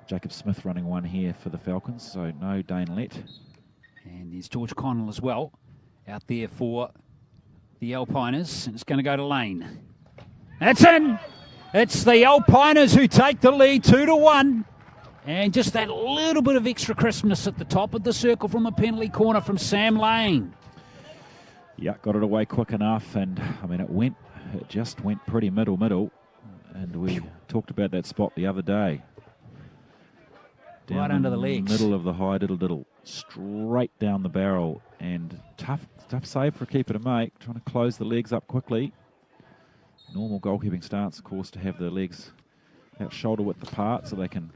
Jacob Smith running one here for the Falcons. So no Dane Lett. And there's George Connell as well out there for the Alpiners. And it's going to go to Lane. That's in! It's the Alpiners who take the lead 2-1. And just that little bit of extra crispness at the top of the circle from a penalty corner from Sam Lane. Yeah, got it away quick enough. And, I mean, it just went pretty middle. And we talked about that spot the other day. Down right under the legs. Middle of the high diddle. Straight down the barrel. And tough save for a keeper to make. Trying to close the legs up quickly. Normal goalkeeping stance, of course, to have their legs out shoulder width apart so they can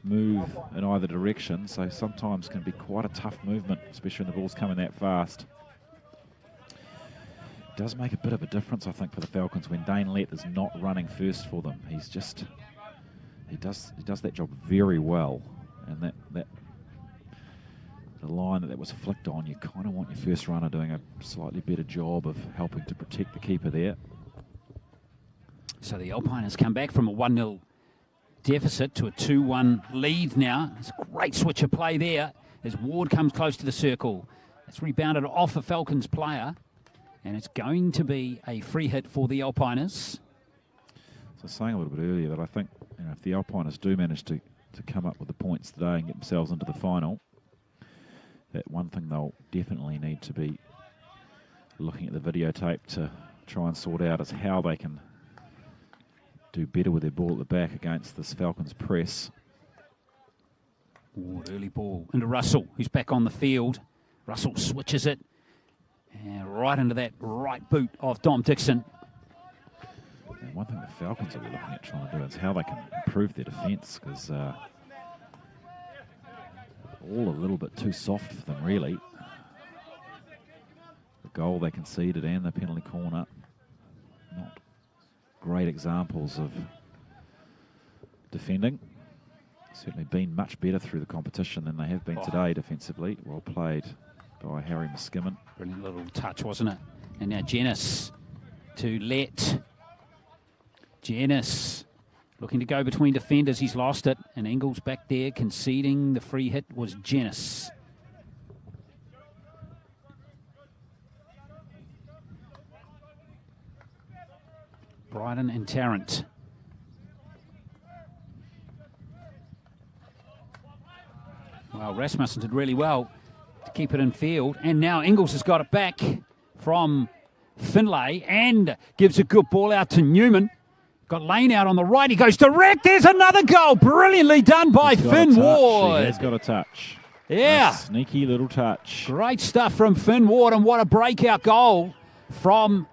move in either direction. So sometimes can be quite a tough movement, especially when the ball's coming that fast. It does make a bit of a difference, I think, for the Falcons when Dane Lett is not running first for them. He does that job very well, and that the line that was flicked on, you kind of want your first runner doing a slightly better job of helping to protect the keeper there. So the Alpiners come back from a 1-0 deficit to a 2-1 lead now. It's a great switch of play there as Ward comes close to the circle. It's rebounded off a Falcons player, and it's going to be a free hit for the Alpiners. So I was saying a little bit earlier that I think if the Alpiners do manage to come up with the points today and get themselves into the final, that one thing they'll definitely need to be looking at the videotape to try and sort out is how they can do better with their ball at the back against this Falcons press. Ward, early ball into Russell, who's back on the field. Russell switches it and right into that right boot of Dom Dixon. And one thing the Falcons will be looking at trying to do is how they can improve their defence, because all a little bit too soft for them, really. The goal they conceded and the penalty corner, not great examples of defending. Certainly been much better through the competition than they have been today defensively. Well played by Harry Muskimen. Brilliant little touch, wasn't it? And now Jenis to Lett. Jenis looking to go between defenders. He's lost it. And Engels back there conceding. The free hit was Jenis. Bryden and Tarrant. Well, Rasmussen did really well to keep it in field. And now Engels has got it back from Finlay and gives a good ball out to Newman. Got Lane out on the right. He goes direct. There's another goal. Brilliantly done by Finn Ward. He has got a touch. Yeah. A sneaky little touch. Great stuff from Finn Ward, and what a breakout goal from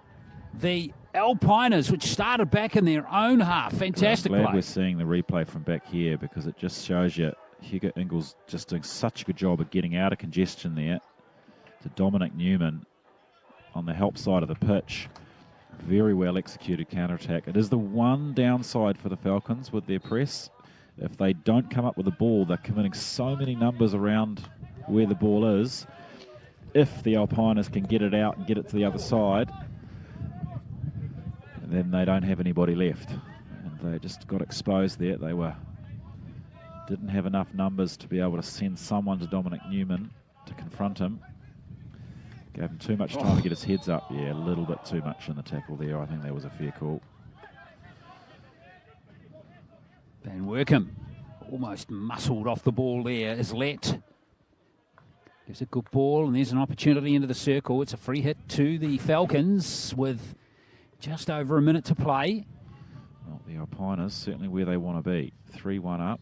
the Alpiners, which started back in their own half. Fantastic play. I'm glad play. we're seeing the replay from back here, because it just shows you Hugo Engels just doing such a good job of getting out of congestion there to Dominic Newman. on the help side of the pitch. Very well executed counter-attack. It is the one downside for the Falcons with their press. If they don't come up with the ball, they're committing so many numbers around where the ball is. If the Alpiners can get it out and get it to the other side, then they don't have anybody left. And they just got exposed there. They didn't have enough numbers to be able to send someone to Dominic Newman to confront him. Gave him too much time to get his heads up. Yeah, a little bit too much in the tackle there. I think that was a fair call. Van Workham almost muscled off the ball there as Lett. Gives a good ball, and there's an opportunity into the circle. It's a free hit to the Falcons with just over a minute to play. Well, the Alpiners certainly where they want to be. 3-1 up.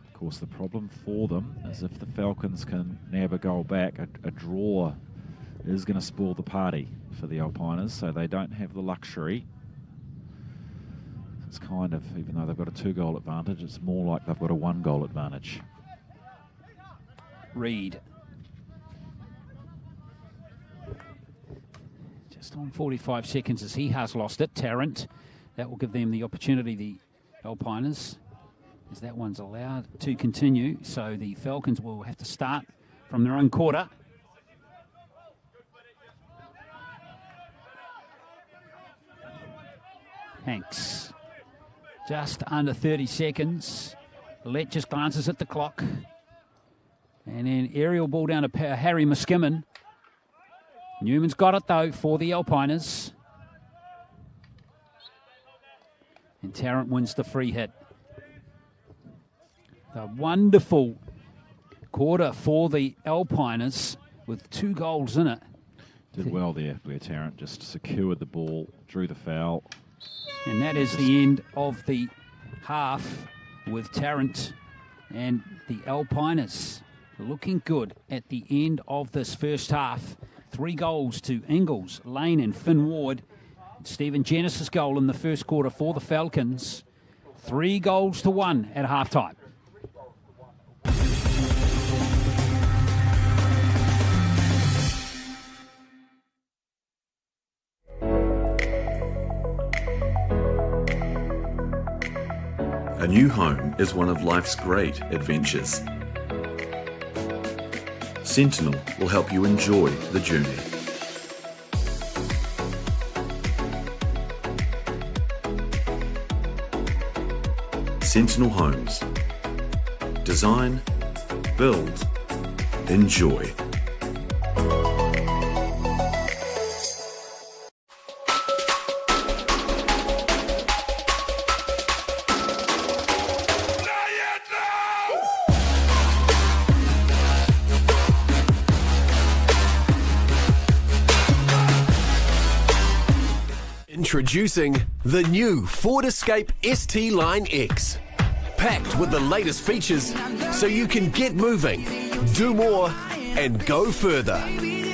Of course, the problem for them is if the Falcons can nab a goal back, a draw is going to spoil the party for the Alpiners, so they don't have the luxury. It's kind of, even though they've got a 2-goal advantage, it's more like they've got a 1-goal advantage. Reid. Just on 45 seconds as he has lost it. Tarrant. That will give them the opportunity, the Alpiners, as that one's allowed to continue. So the Falcons will have to start from their own quarter. Hanks. Just under 30 seconds. Lett just glances at the clock. And then aerial ball down to Harry Muskimen. Newman's got it, though, for the Alpiners. And Tarrant wins the free hit. A wonderful quarter for the Alpiners with 2 goals in it. Did well there, where Tarrant just secured the ball, drew the foul. And that is the end of the half with Tarrant and the Alpiners looking good at the end of this first half. 3 goals to Ingles, Lane and Finn Ward. Stephen Genesis' goal in the first quarter for the Falcons. 3 goals to 1 at halftime. A new home is one of life's great adventures. Sentinel will help you enjoy the journey. Sentinel Homes. Design, build, enjoy. Introducing the new Ford Escape ST Line X. Packed with the latest features so you can get moving, do more, and go further.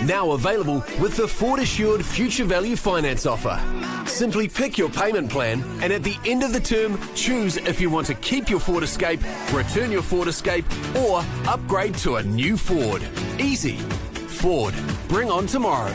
Now available with the Ford Assured Future Value Finance offer. Simply pick your payment plan and at the end of the term, choose if you want to keep your Ford Escape, return your Ford Escape, or upgrade to a new Ford. Easy. Ford. Bring on tomorrow.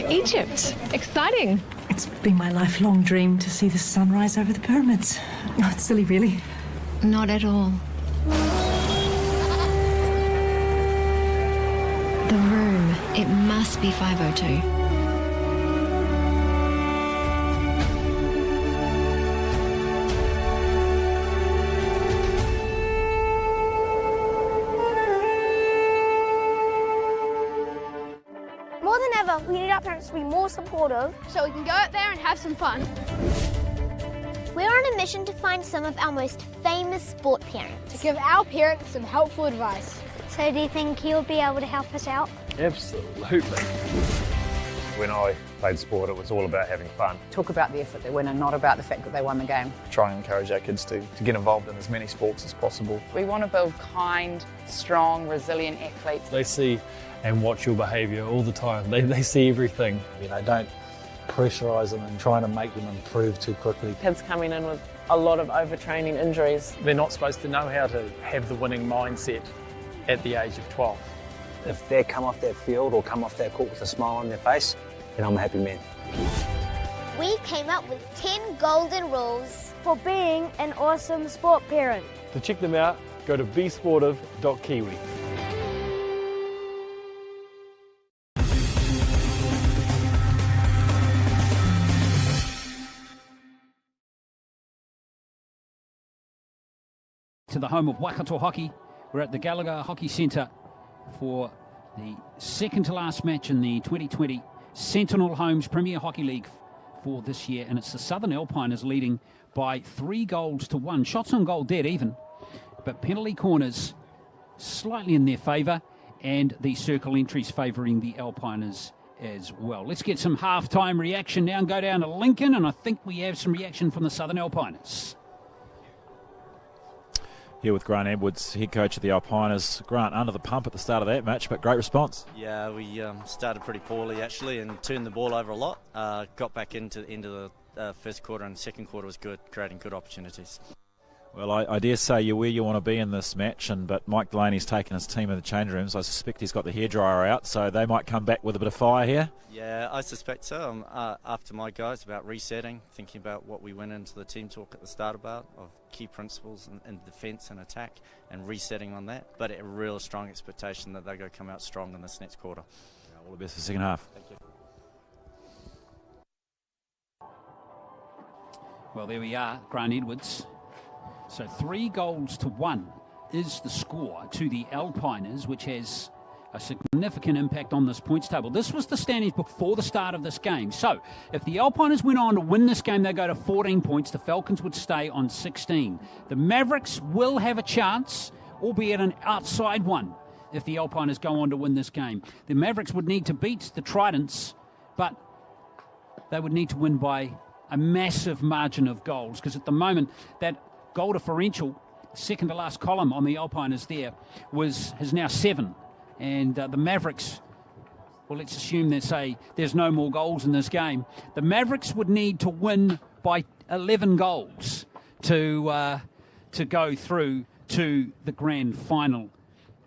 Egypt. Exciting. It's been my lifelong dream to see the sunrise over the pyramids. Oh, it's silly, really. Not at all. The room. It must be 502. More than ever, we need our parents to be more supportive so we can go out there and have some fun. We're on a mission to find some of our most famous sport parents. To give our parents some helpful advice. So do you think he'll be able to help us out? Absolutely. When I played sport, it was all about having fun. Talk about the effort they win and not about the fact that they won the game. Try and encourage our kids to get involved in as many sports as possible. We want to build kind, strong, resilient athletes. They see and watch your behaviour all the time. They see everything. Don't pressurise them and trying to make them improve too quickly. Kids coming in with a lot of overtraining injuries. They're not supposed to know how to have the winning mindset at the age of 12. If they come off that field or come off that court with a smile on their face, then I'm a happy man. We came up with 10 golden rules for being an awesome sport parent. To check them out, go to besportive.kiwi. To the home of Waikato Hockey. We're at the Gallagher Hockey Centre for the second to last match in the 2020 Sentinel Homes Premier Hockey League for this year, and it's the Southern Alpiners leading by 3-1. Shots on goal dead even, but penalty corners slightly in their favour, and the circle entries favouring the Alpiners as well. Let's get some half-time reaction now and go down to Lincoln, and I think we have some reaction from the Southern Alpiners. Here with Grant Edwards, head coach of the Alpiners. Grant, under the pump at the start of that match, but great response. Yeah, we started pretty poorly actually and turned the ball over a lot. Got back into the first quarter, and the second quarter was good, creating good opportunities. Well, I dare say you're where you want to be in this match, but Mike Delaney's taken his team in the change rooms. I suspect he's got the hairdryer out, so they might come back with a bit of fire here. Yeah, I suspect so. I'm after my guys about resetting, thinking about what we went into the team talk at the start about, of key principles in defence and attack, and resetting on that. But a real strong expectation that they're going to come out strong in this next quarter. All the best for the second half. Thank you. Well, there we are, Grant Edwards. So 3-1 is the score to the Alpiners, which has a significant impact on this points table. This was the standings before the start of this game. So if the Alpiners went on to win this game, they go to 14 points. The Falcons would stay on 16. The Mavericks will have a chance, albeit an outside one, if the Alpiners go on to win this game. The Mavericks would need to beat the Tridents, but they would need to win by a massive margin of goals, because at the moment that goal differential, second to last column on the Alpiners there, has now 7. And the Mavericks, well, let's assume there's no more goals in this game. The Mavericks would need to win by 11 goals to go through to the grand final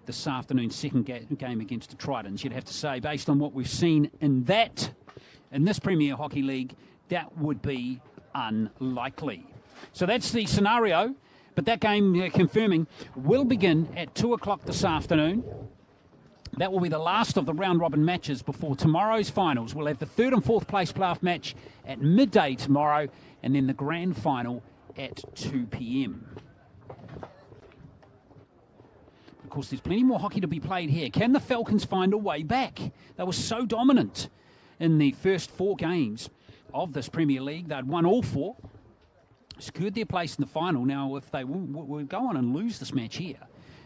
this afternoon, second game against the Tridents. You'd have to say, based on what we've seen in this Premier Hockey League, that would be unlikely. So that's the scenario, but that game, confirming, will begin at 2 o'clock this afternoon. That will be the last of the round-robin matches before tomorrow's finals. We'll have the third and fourth place playoff match at midday tomorrow, and then the grand final at 2 p.m. Of course, there's plenty more hockey to be played here. Can the Falcons find a way back? They were so dominant in the first 4 games of this Premier League. They'd won all 4. Secured their place in the final. Now, if they will go on and lose this match here,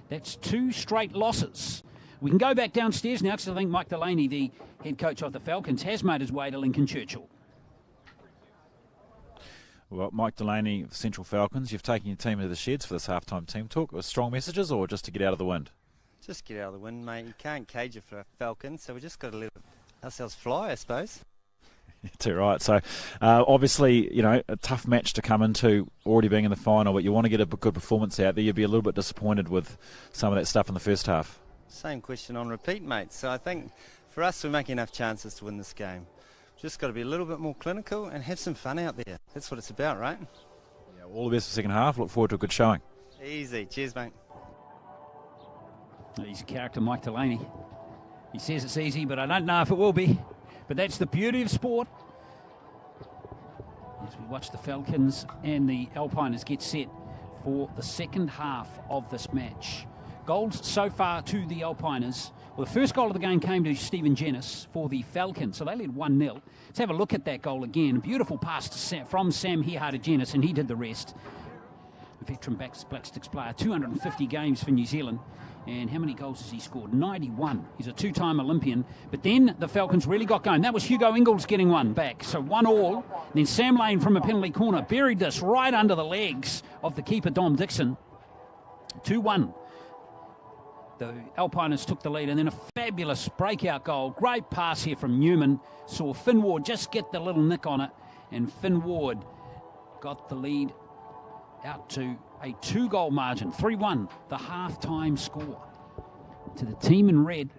that's 2 straight losses. We can go back downstairs now, because I think Mike Delaney, the head coach of the Falcons, has made his way to Lincoln Churchill. Well, Mike Delaney of Central Falcons, you've taken your team into the sheds for this halftime team talk. With strong messages, or just to get out of the wind? Just get out of the wind, mate. You can't cage it for Falcons, so we just got to let ourselves fly, I suppose. Too right. So, obviously, a tough match to come into, already being in the final, but you want to get a good performance out there. You'd be a little bit disappointed with some of that stuff in the first half. Same question on repeat, mate. So I think For us, we make enough chances to win this game. Just got to be a little bit more clinical and have some fun out there. That's what it's about, right? Yeah, all the best for the second half. Look forward to a good showing. Easy. Cheers, mate. He's a character, Mike Delaney. He says it's easy, but I don't know if it will be. But that's the beauty of sport. As we watch the Falcons and the Alpiners get set for the second half of this match. Goals so far to the Alpiners. Well, the first goal of the game came to Stephen Jennis for the Falcons, so they led 1-0. Let's have a look at that goal again. Beautiful pass from Sam Heha to Jennis, and he did the rest. Veteran Black Sticks player, 250 games for New Zealand. And how many goals has he scored? 91. He's a two-time Olympian. But then the Falcons really got going. That was Hugo Ingles getting one back. So 1-1. Then Sam Lane from a penalty corner buried this right under the legs of the keeper, Dom Dixon. 2-1. The Alpiners took the lead, and then a fabulous breakout goal. Great pass here from Newman. Saw Finn Ward just get the little nick on it, and Finn Ward got the lead out to a 2-goal margin. 3-1, the half-time score to the team in red.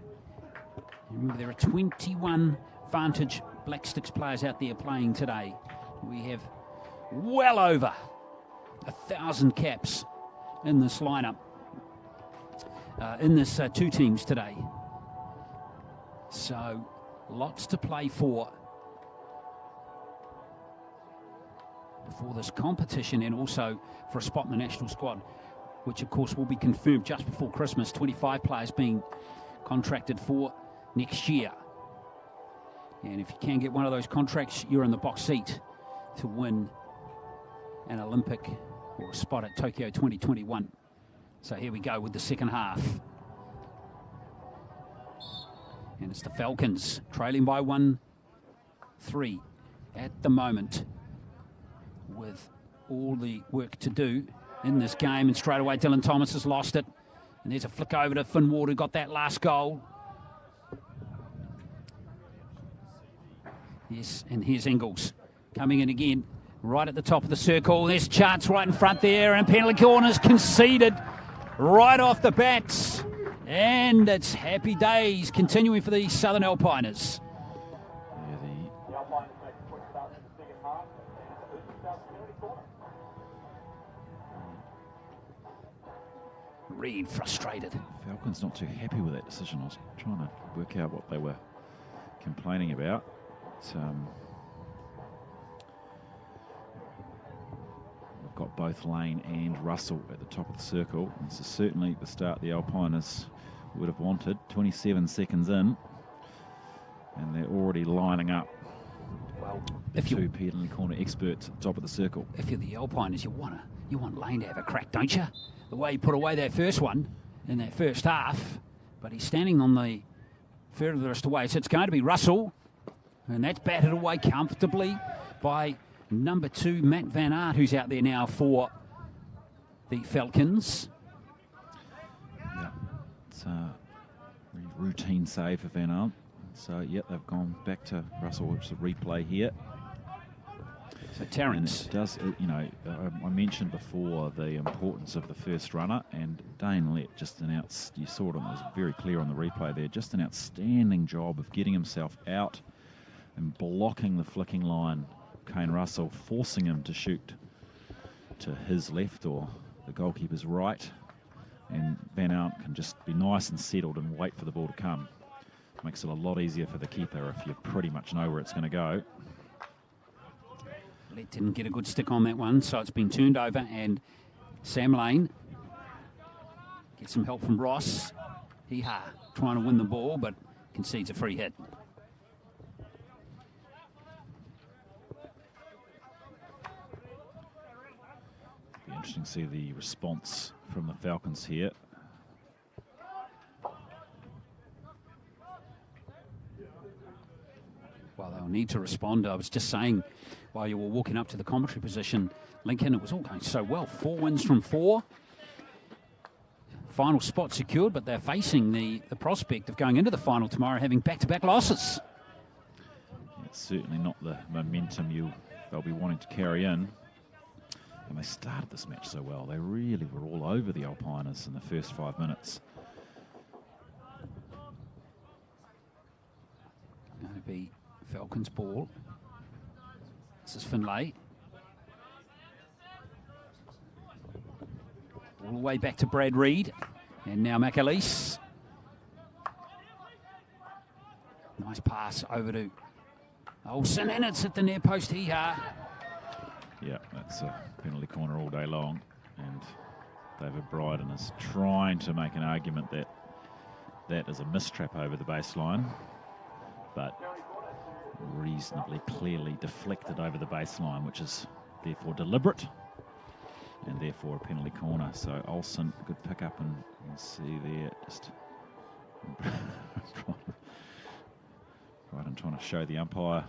Remember, there are 21 Vantage Black Sticks players out there playing today. We have well over 1,000 caps in this lineup. In this two teams today. So lots to play for before this competition, and also for a spot in the national squad, which of course will be confirmed just before Christmas. 25 players being contracted for next year. And if you can get one of those contracts, you're in the box seat to win an Olympic or a spot at Tokyo 2021. So here we go with the second half. And it's the Falcons trailing by 1-3 at the moment, with all the work to do in this game. And straight away Dylan Thomas has lost it. And there's a flick over to Finn Ward, who got that last goal. Yes, and here's Ingles coming in again, right at the top of the circle. There's Charts right in front there, and penalty corners conceded right off the bats, and it's happy days continuing for the Southern Alpiners. Reed frustrated. Falcons not too happy with that decision. I was trying to work out what they were complaining about. We've got both Lane and Russell at the top of the circle. This is certainly the start the Alpiners would have wanted. 27 seconds in, and they're already lining up. Well, if two penalty corner experts at the top of the circle. If you're the Alpiners, you want Lane to have a crack, don't you? The way he put away that first one in that first half, but he's standing on the furthest away, so it's going to be Russell, and that's batted away comfortably by number 2, Matt Van Aert, who's out there now for the Falcons. Yeah, it's a routine save for Van Aert. So, yep, they've gone back to Russell, which is a replay here. So, Terrence. And it does, you know, I mentioned before the importance of the first runner, and Dane Lett just you saw it, it was very clear on the replay there, just an outstanding job of getting himself out and blocking the flicking line. Kane Russell forcing him to shoot to his left or the goalkeeper's right, and Van Aert can just be nice and settled and wait for the ball to come. Makes it a lot easier for the keeper if you pretty much know where it's going to go. Lett didn't get a good stick on that one, so it's been turned over, and Sam Lane gets some help from Ross. Heha trying to win the ball, but concedes a free hit. Be interesting to see the response from the Falcons here. Well, they'll need to respond. I was just saying while you were walking up to the commentary position, Lincoln, it was all going so well. 4 wins from 4. Final spot secured, but they're facing the prospect of going into the final tomorrow having back-to-back losses. It's certainly not the momentum they'll be wanting to carry in. And they started this match so well. They really were all over the Alpiners in the first 5 minutes. Falcons ball. This is Finlay. All the way back to Brad Reed. And now McAleese. Nice pass over to Olsen, and it's at the near post. Yeah, that's a penalty corner all day long. And David Bryden is trying to make an argument that that is a mistrap over the baseline, but reasonably clearly deflected over the baseline, which is therefore deliberate and therefore a penalty corner. So Olsen, good pick up, and you can see there just right, I'm trying to show the umpire.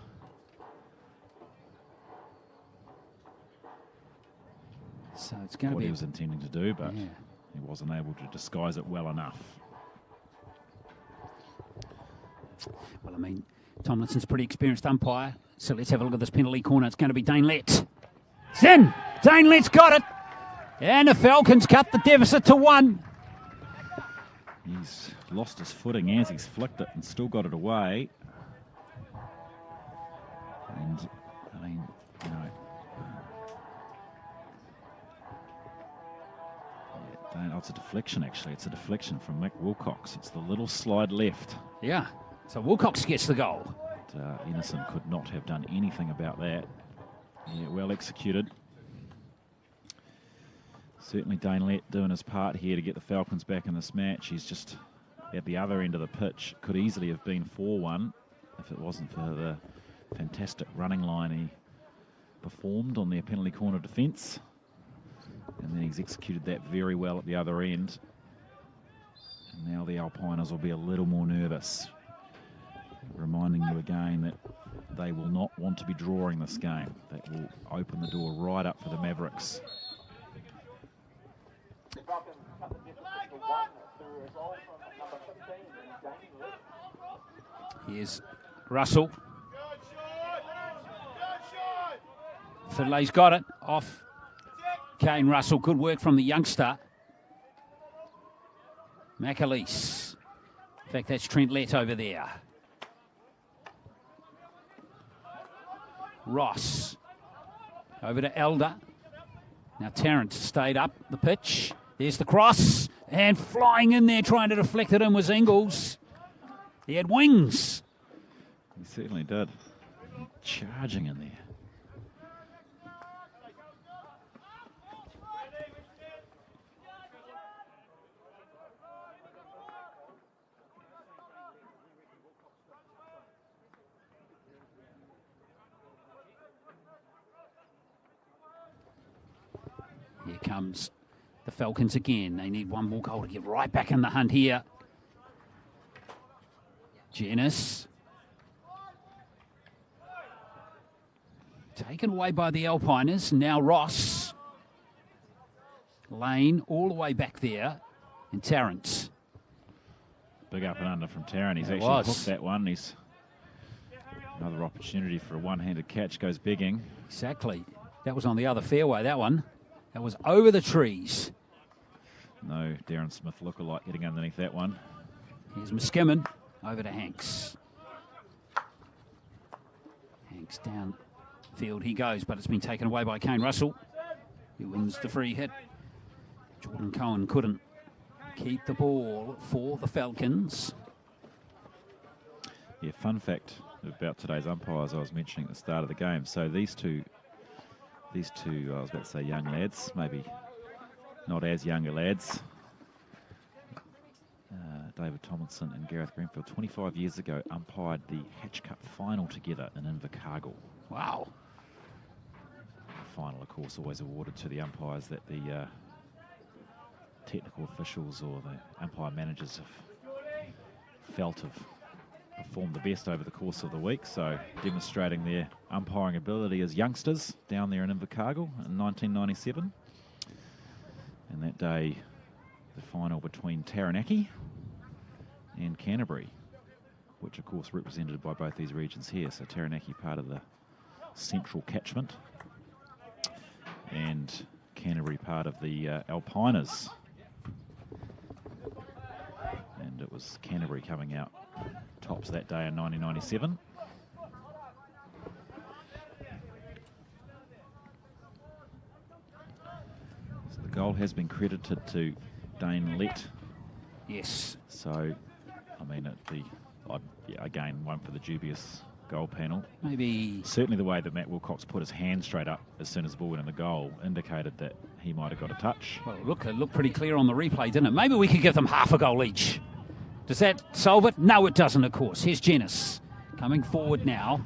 So it's going to be what he was intending to do, but he wasn't able to disguise it well enough. Well, I mean, Tomlinson's a pretty experienced umpire, so let's have a look at this penalty corner. It's going to be Dane Lett. It's in! Dane Lett's got it! And the Falcons cut the deficit to 1. He's lost his footing as he's flicked it and still got it away. And, I mean, you know, it's a deflection, actually. It's a deflection from Mick Wilcox. It's the little slide left. Yeah, so Wilcox gets the goal. But, Innocent could not have done anything about that. Yeah, well executed. Certainly Dane Lett doing his part here to get the Falcons back in this match. He's just at the other end of the pitch. Could easily have been 4-1 if it wasn't for the fantastic running line he performed on their penalty corner defence. And then he's executed that very well at the other end. And now the Alpiners will be a little more nervous. Reminding you again that they will not want to be drawing this game. That will open the door right up for the Mavericks. Here's Russell. Finlay's got it off Kane Russell. Good work from the youngster. McAleese. In fact, that's Trent Lett over there. Ross. Over to Elder. Now Tarrant stayed up the pitch. There's the cross. And flying in there trying to deflect it in was Ingles. He had wings. He certainly did. Charging in there. Here comes the Falcons again. They need one more goal to get right back in the hunt here. Janice. Taken away by the Alpiners. Now Ross. Lane all the way back there. And Tarrant. Big up and under from Tarrant. He's actually hooked that one. He's another opportunity for a one-handed catch goes begging. Exactly. That was on the other fairway, that one. That was over the trees. No Darren Smith lookalike getting underneath that one. Here's Muskimin over to Hanks. Hanks down field he goes, but it's been taken away by Kane Russell. He wins the free hit. Jordan Cohen couldn't keep the ball for the Falcons. Yeah, fun fact about today's umpires I was mentioning at the start of the game. So these two, I was about to say young lads, maybe not as younger lads. David Tomlinson and Gareth Greenfield, 25 years ago, umpired the Hatch Cup final together in Invercargill. Wow. The final, of course, always awarded to the umpires that the technical officials or the umpire managers have felt have performed the best over the course of the week. So demonstrating their umpiring ability as youngsters down there in Invercargill in 1997. And that day, the final between Taranaki and Canterbury, which of course represented by both these regions here. So Taranaki part of the central catchment and Canterbury part of the Alpiners. And it was Canterbury coming out tops that day in 1997. goal has been credited to Dane Lett. Yes. So, I mean, again, one for the dubious goal panel. Maybe. Certainly the way that Matt Wilcox put his hand straight up as soon as the ball went in the goal indicated that he might have got a touch. Well, it looked pretty clear on the replay, didn't it? Maybe we could give them half a goal each. Does that solve it? No, it doesn't, of course. Here's Jennings coming forward now.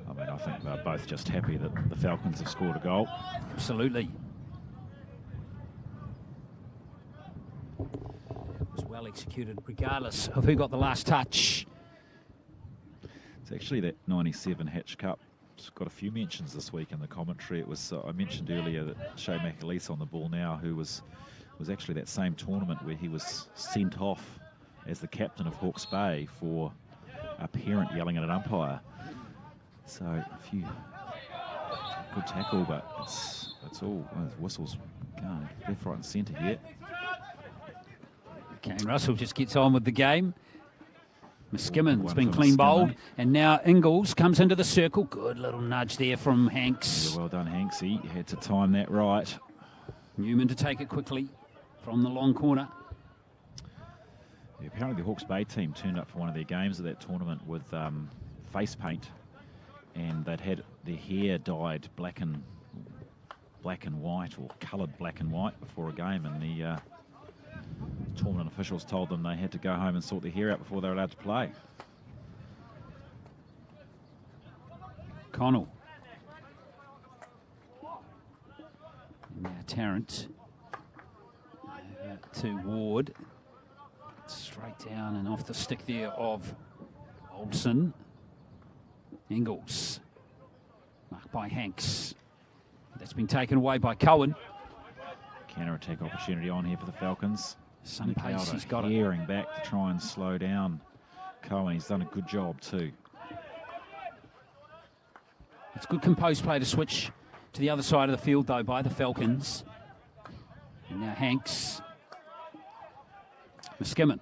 I mean, I think they're both just happy that the Falcons have scored a goal. Absolutely. It was well executed, regardless of who got the last touch. It's actually that 97 Hatch Cup. It's got a few mentions this week in the commentary. It was I mentioned earlier that Shea McAleese on the ball now, who was actually that same tournament where he was sent off as the captain of Hawke's Bay for a parent yelling at an umpire. So a few good tackle, but it's all whistles going left, right, and centre here. Kane Russell just gets on with the game. Muskimmon's been clean bowled, and now Ingalls comes into the circle. Good little nudge there from Hanks. Yeah, well done, Hanks. He had to time that right. Newman to take it quickly from the long corner. Yeah, apparently the Hawke's Bay team turned up for one of their games of that tournament with face paint, and they'd had their hair dyed black and white, or coloured black and white before a game, and the tournament officials told them they had to go home and sort their hair out before they were allowed to play. Connell. Now Tarrant. To Ward. Straight down and off the stick there of Olsen. Ingalls. Marked by Hanks. That's been taken away by Cohen. Counter-attack opportunity on here for the Falcons. Some pace, he's got it. Hearing back to try and slow down Cohen. He's done a good job too. It's good composed play to switch to the other side of the field, though, by the Falcons. And now Hanks. Muskimon.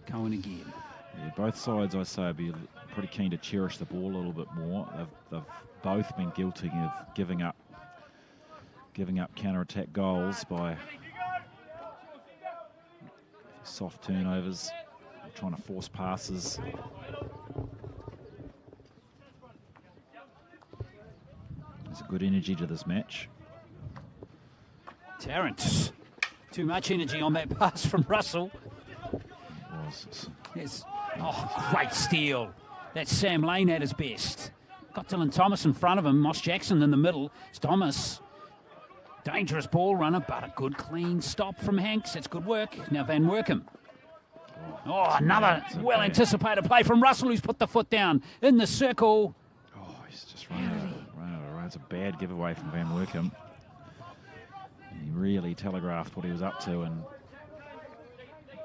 Cohen again. Yeah, both sides, I say, will be pretty keen to cherish the ball a little bit more. They've both been guilty of giving up counter-attack goals by soft turnovers, trying to force passes. There's a good energy to this match. Tarrant. Too much energy on that pass from Russell. Yes. Oh, great steal. That's Sam Lane at his best. Got Dylan Thomas in front of him. Moss Jackson in the middle. It's Thomas. Dangerous ball runner, but a good clean stop from Hanks. That's good work. Now Van Workham. Oh, another well-anticipated play from Russell, who's put the foot down in the circle. Oh, he's just run out of road. It's a bad giveaway from Van Workham. He really telegraphed what he was up to, and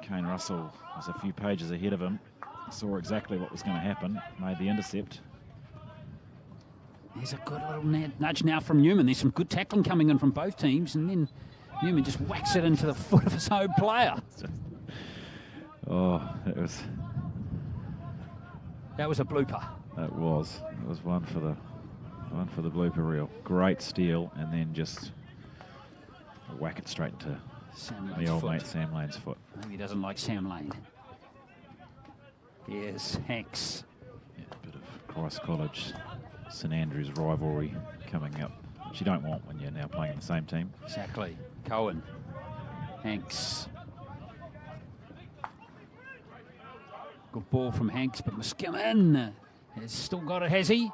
Kane Russell was a few pages ahead of him. Saw exactly what was going to happen, made the intercept. There's a good little nudge now from Newman. There's some good tackling coming in from both teams, and then Newman just whacks it into the foot of his own player. Oh, that was a blooper. It was one for the blooper reel. Great steal, and then just whack it straight into the old mate Sam Lane's foot. Maybe he doesn't like Sam Lane. Here's Hanks. Yeah, a bit of Christ College, St Andrews rivalry coming up, which you don't want when you're now playing in the same team. Exactly. Cohen. Hanks. Good ball from Hanks, but Muskimon has still got it, has he?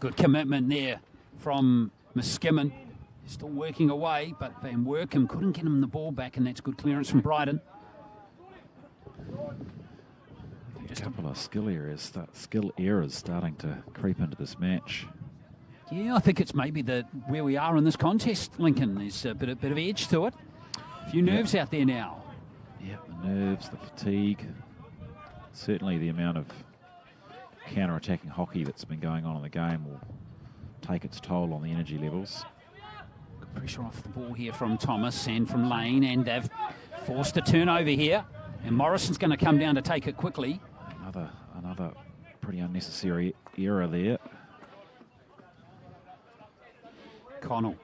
Good commitment there from Muskimon. Still working away, but Van Workham couldn't get him the ball back, and that's good clearance from Bryden. A couple of skill errors starting to creep into this match. Yeah, I think it's maybe where we are in this contest, Lincoln. There's a bit of edge to it. A few nerves out there now. Yeah, the nerves, the fatigue. Certainly the amount of counter-attacking hockey that's been going on in the game will take its toll on the energy levels. Good pressure off the ball here from Thomas and from Lane, and they've forced a turnover here. And Morrison's going to come down to take it quickly. Another pretty unnecessary error there. Connell.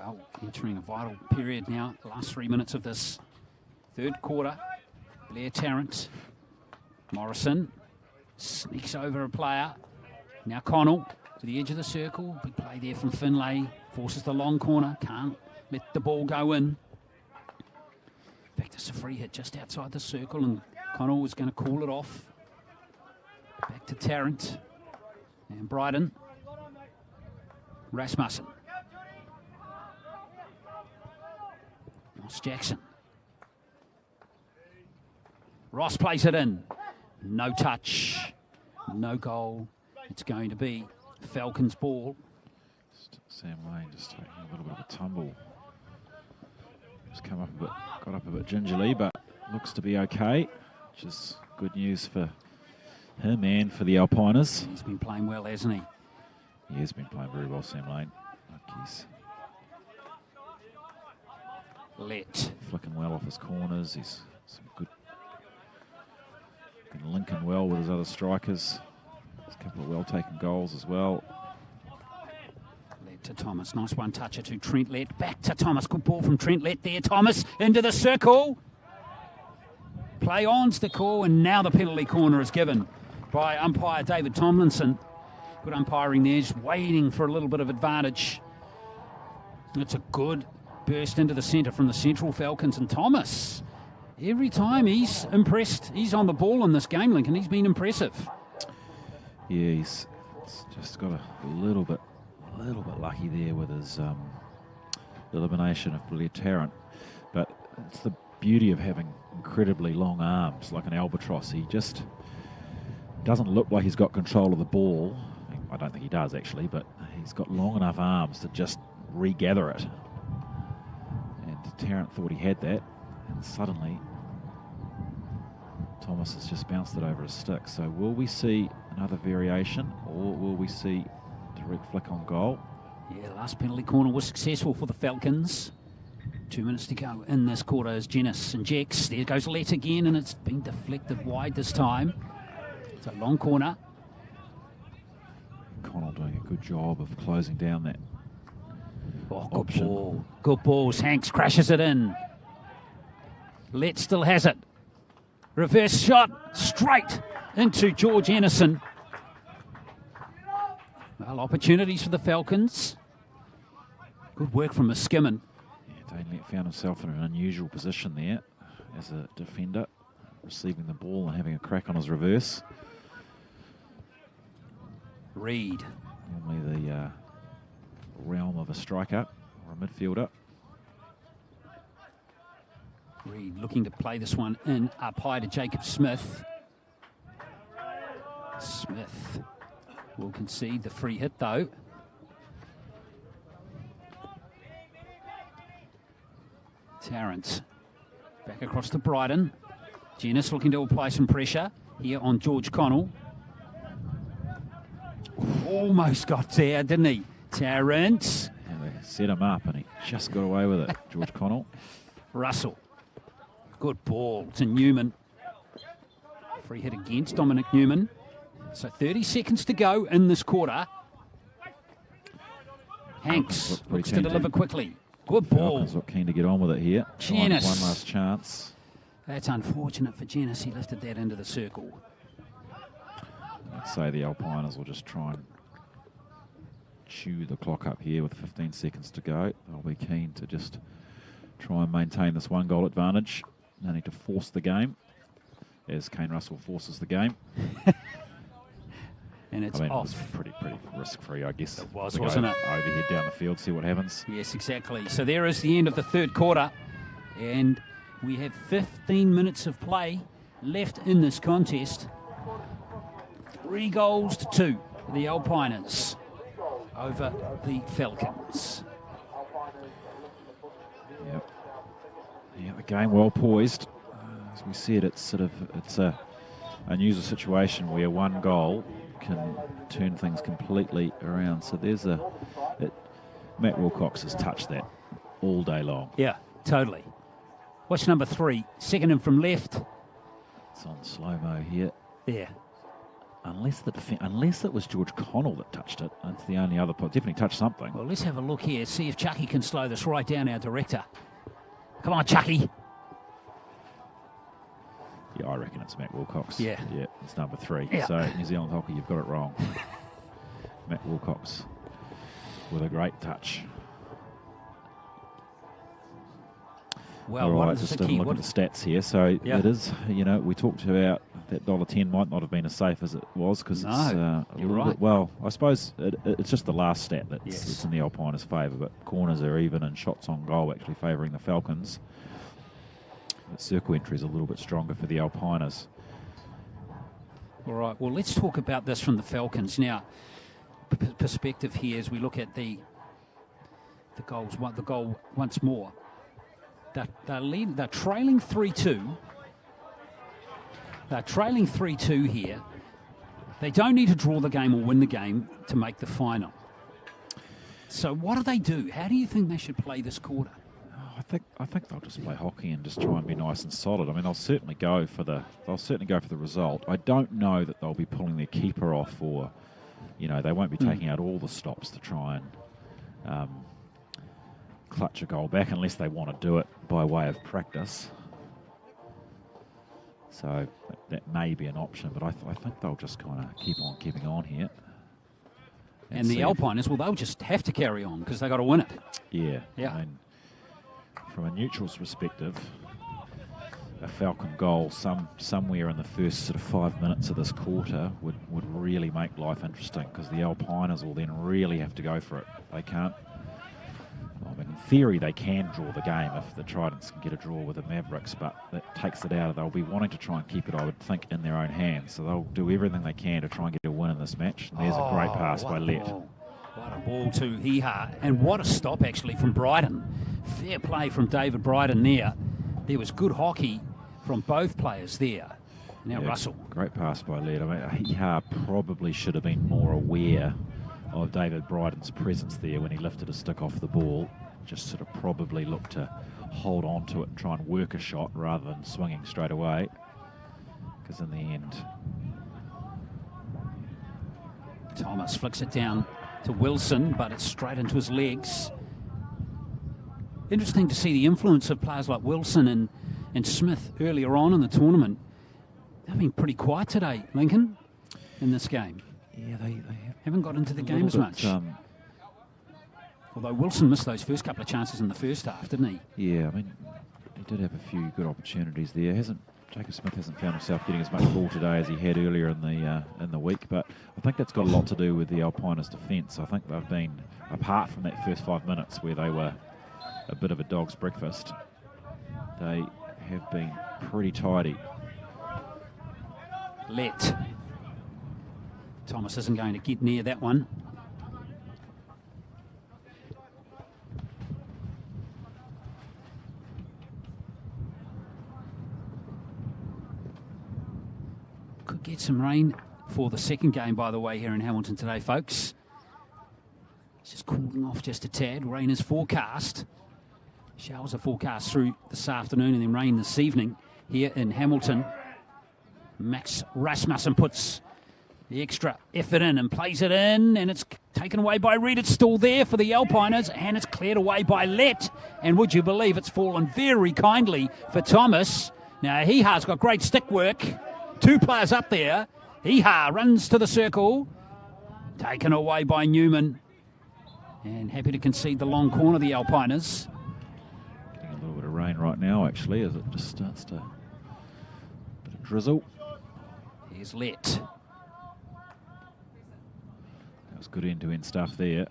Well, entering a vital period now. The last 3 minutes of this third quarter. Blair Tarrant. Morrison sneaks over a player. Now Connell to the edge of the circle. Big play there from Finlay. Forces the long corner. Can't let the ball go in. In fact, it's a free hit just outside the circle, and Connell was going to call it off. Back to Tarrant. And Bryden. Rasmussen. Ross Jackson. Ross plays it in. No touch. No goal. It's going to be Falcons ball. Sam Lane just taking a little bit of a tumble. Just come up a bit, got up a bit gingerly, but looks to be okay, which is good news for him and for the Alpiners. He's been playing well, hasn't he? He has been playing very well, Sam Lane. He's flicking well off his corners. He's some good linking well with his other strikers. There's a couple of well-taken goals as well. Lett to Thomas. Nice one-toucher to Trent Lett. Back to Thomas. Good ball from Trent Lett there. Thomas into the circle. Play on's the call, and now the penalty corner is given by umpire David Tomlinson. Good umpiring there, just waiting for a little bit of advantage. It's a good burst into the centre from the Central Falcons, and Thomas, every time he's impressed. He's on the ball in this game, Lincoln. He's been impressive. Yeah, he's just got a little bit lucky there with his elimination of Blair Tarrant. But it's the beauty of having incredibly long arms like an albatross. He just doesn't look like he's got control of the ball. I don't think he does actually, but he's got long enough arms to just regather it. And Tarrant thought he had that, and suddenly Thomas has just bounced it over his stick. So will we see another variation, or will we see direct flick on goal? Yeah, the last penalty corner was successful for the Falcons. 2 minutes to go in this quarter as Jenis injects. There goes Lett again, and it's been deflected wide this time. It's a long corner. Connell doing a good job of closing down that good ball. Good balls. Hanks crashes it in. Lett still has it. Reverse shot straight into George Anderson. Well, opportunities for the Falcons. Good work from Muskimen. Yeah, Dane Lett found himself in an unusual position there as a defender, receiving the ball and having a crack on his reverse. Reed. Normally the realm of a striker or a midfielder. Reed looking to play this one in up high to Jacob Smith. Smith will concede the free hit though. Tarrant back across to Bryden. Jenis looking to apply some pressure here on George Connell. Almost got there, didn't he? Tarrant. And they set him up and he just got away with it, George Connell. Russell. Good ball to Newman. Free hit against Dominic Newman. So 30 seconds to go in this quarter. Hanks looks to deliver quickly. Good ball. Falcons look keen to get on with it here. Jenis. One last chance. That's unfortunate for Jenis. He lifted that into the circle. I'd say the Alpiners will just try and chew the clock up here with 15 seconds to go. They'll be keen to just try and maintain this one goal advantage. They need to force the game as Kane Russell forces the game. And it's off. It was pretty risk-free, I guess. It was, wasn't it? Overhead down the field, see what happens. Yes, exactly. So there is the end of the third quarter. And we have 15 minutes of play left in this contest. 3 goals to 2 for the Alpiners over the Falcons. Yep. Yeah, the game well poised. As we said, it's a unusual situation where one goal can turn things completely around. So there's Matt Wilcox has touched that all day long. Yeah, totally. Watch number 3, second in from left. It's on slow-mo here. Yeah. unless it was George Connell that touched it. That's the only other point. Definitely touched something. Well, let's have a look here, see if Chucky can slow this right down, our director. Come on, Chucky. Yeah, I reckon it's Matt Wilcox. Yeah. Yeah, it's number 3. Yeah. So, New Zealand hockey, you've got it wrong. Matt Wilcox with a great touch. Well, all right, what is just the key? look at the stats here. So Yeah. it is, we talked about that $1.10 might not have been as safe as it was because it's a you're little right. bit, well, I suppose it's just the last stat that's Yes. it's in the Alpiners' favour, but corners are even and shots on goal actually favouring the Falcons. But circle entry is a little bit stronger for the Alpiners. All right, well, let's talk about this from the Falcons. Now, perspective here as we look at the goals, the goal once more. They're trailing 3-2. They're trailing 3-2 here. They don't need to draw the game or win the game to make the final. So what do they do? How do you think they should play this quarter? I think they'll just play hockey and just try and be nice and solid. I mean, they'll certainly go for the result. I don't know that they'll be pulling their keeper off, or they won't be taking out all the stops to try and clutch a goal back unless they want to do it by way of practice. So that may be an option, but I think they'll just kind of keep on keeping on here. And the Alpiners, well, they'll just have to carry on because they've got to win it. Yeah. Yeah. I mean, from a neutral's perspective, a Falcon goal somewhere in the first sort of 5 minutes of this quarter would really make life interesting, because the Alpiners will then really have to go for it. They can't. I mean, in theory, they can draw the game if the Tridents can get a draw with the Mavericks, but that takes it out. They'll be wanting to try and keep it, I would think, in their own hands. So they'll do everything they can to try and get a win in this match. And there's a great pass by Lett. What a ball to Hiha. And what a stop, actually, from Bryden. Fair play from David Bryden there. There was good hockey from both players there. Now Russell. Great pass by Lett. I mean, Hiha probably should have been more aware of David Bryden's presence there when he lifted a stick off the ball. Just sort of probably looked to hold on to it and try and work a shot rather than swinging straight away. Because in the end, Thomas flicks it down to Wilson, but it's straight into his legs. Interesting to see the influence of players like Wilson and Smith earlier on in the tournament. They've been pretty quiet today, Lincoln, in this game. Yeah, they haven't got into the game as much. Although Wilson missed those first couple of chances in the first half, didn't he? Yeah, I mean, he did have a few good opportunities there. Jacob Smith hasn't found himself getting as much ball today as he had earlier in the week, but I think that's got a lot to do with the Alpiners' defence. I think they've been, apart from that first 5 minutes where they were a bit of a dog's breakfast, they have been pretty tidy. Lett. Thomas isn't going to get near that one. Could get some rain for the second game, by the way, here in Hamilton today, folks. It's just cooling off just a tad. Rain is forecast. Showers are forecast through this afternoon and then rain this evening here in Hamilton. Max Rasmussen puts the extra effort in and plays it in, and it's taken away by Reed. It's still there for the Alpiners, and it's cleared away by Lett. And would you believe it's fallen very kindly for Thomas. Now, Hiha's got great stick work. Two players up there. Hiha runs to the circle. Taken away by Newman. And happy to concede the long corner, the Alpiners. Getting a little bit of rain right now, actually, as it just starts to... bit of drizzle. Here's Lett. That was good end-to-end stuff there.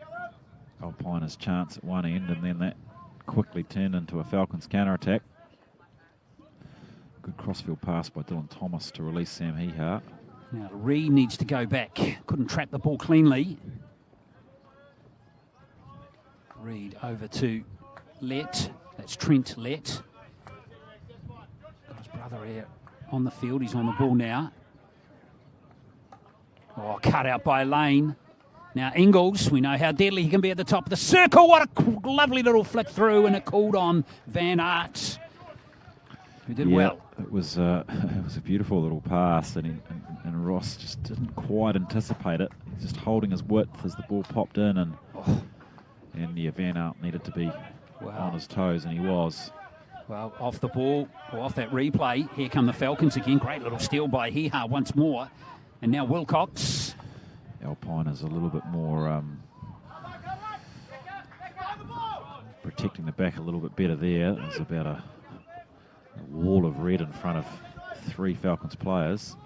Alpiners' chance at one end, and then that quickly turned into a Falcons counter-attack. Good crossfield pass by Dylan Thomas to release Sam Hiha. Now Reed needs to go back. Couldn't trap the ball cleanly. Reed over to Lett. That's Trent Lett. Got his brother here on the field. He's on the ball now. Oh, cut out by Lane. Now Ingles, we know how deadly he can be at the top of the circle. What a lovely little flick through, and it called on Van Aert. who did well. It was a beautiful little pass, and Ross just didn't quite anticipate it. He's just holding his width as the ball popped in, and Van Aert needed to be on his toes, and he was. Well, off the ball, or off that replay, here come the Falcons again. Great little steal by Hiha once more. And now Wilcox. Alpiners a little bit more protecting the back a little bit better there. There's about a wall of red in front of 3 Falcons players.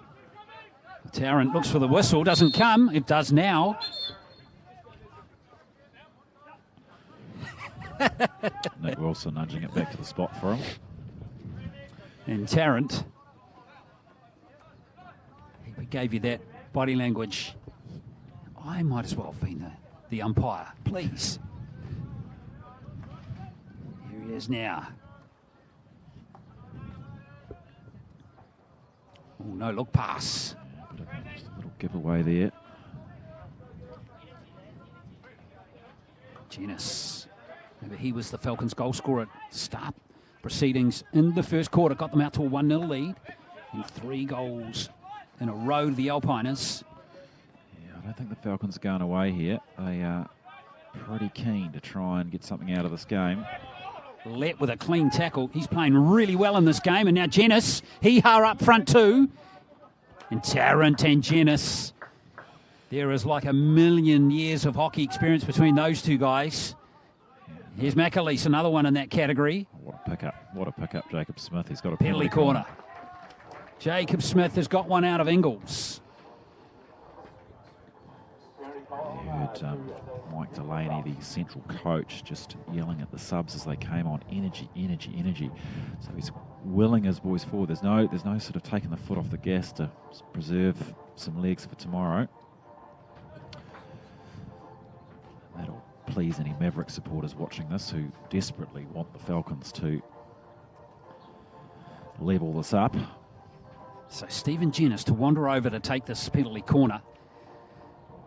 Tarrant looks for the whistle, doesn't come. It does now. Nick Wilson nudging it back to the spot for him. And Tarrant, we gave you that body language. I might as well have been the umpire, please. Here he is now. Oh, no look pass. Just a little giveaway there. Genus. Remember, he was the Falcons' goal scorer at start proceedings in the first quarter. Got them out to a 1-0 lead. And 3 goals in a row to the Alpiners. Yeah, I don't think the Falcons are going away here. They are pretty keen to try and get something out of this game. Let with a clean tackle. He's playing really well in this game. And now Genus, Hiha up front too. And Tarrant and Genus. There is like a million years of hockey experience between those two guys. Here's McAleese, another one in that category. What a pickup. What a pickup, Jacob Smith. He's got a penalty corner. Jacob Smith has got one out of Ingles. You heard Mike Delaney, the central coach, just yelling at the subs as they came on. Energy, energy, energy. So he's willing his boys forward. There's no sort of taking the foot off the gas to preserve some legs for tomorrow. That'll please any Maverick supporters watching this who desperately want the Falcons to level this up. So Stephen Genus to wander over to take this penalty corner.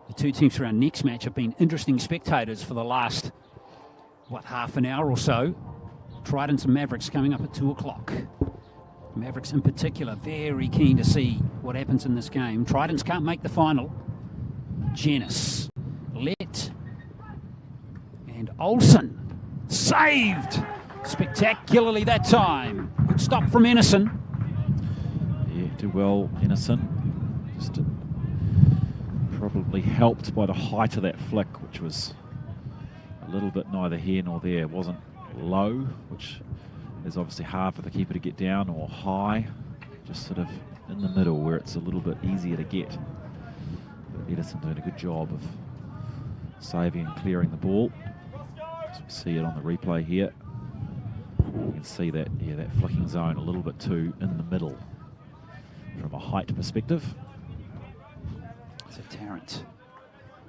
The 2 teams for our next match have been interesting spectators for the last, half an hour or so. Tridents and Mavericks coming up at 2 o'clock. Mavericks in particular very keen to see what happens in this game. Tridents can't make the final. Genus, Let, and Olsen saved spectacularly that time. Good stop from Innocent. Yeah, did well, Innocent. Just probably helped by the height of that flick, which was a little bit neither here nor there. It wasn't low, which is obviously hard for the keeper to get down, or high, just sort of in the middle where it's a little bit easier to get. But Edison doing a good job of saving and clearing the ball. As we see it on the replay here. You can see that, that flicking zone a little bit too in the middle from a height perspective. So Tarrant,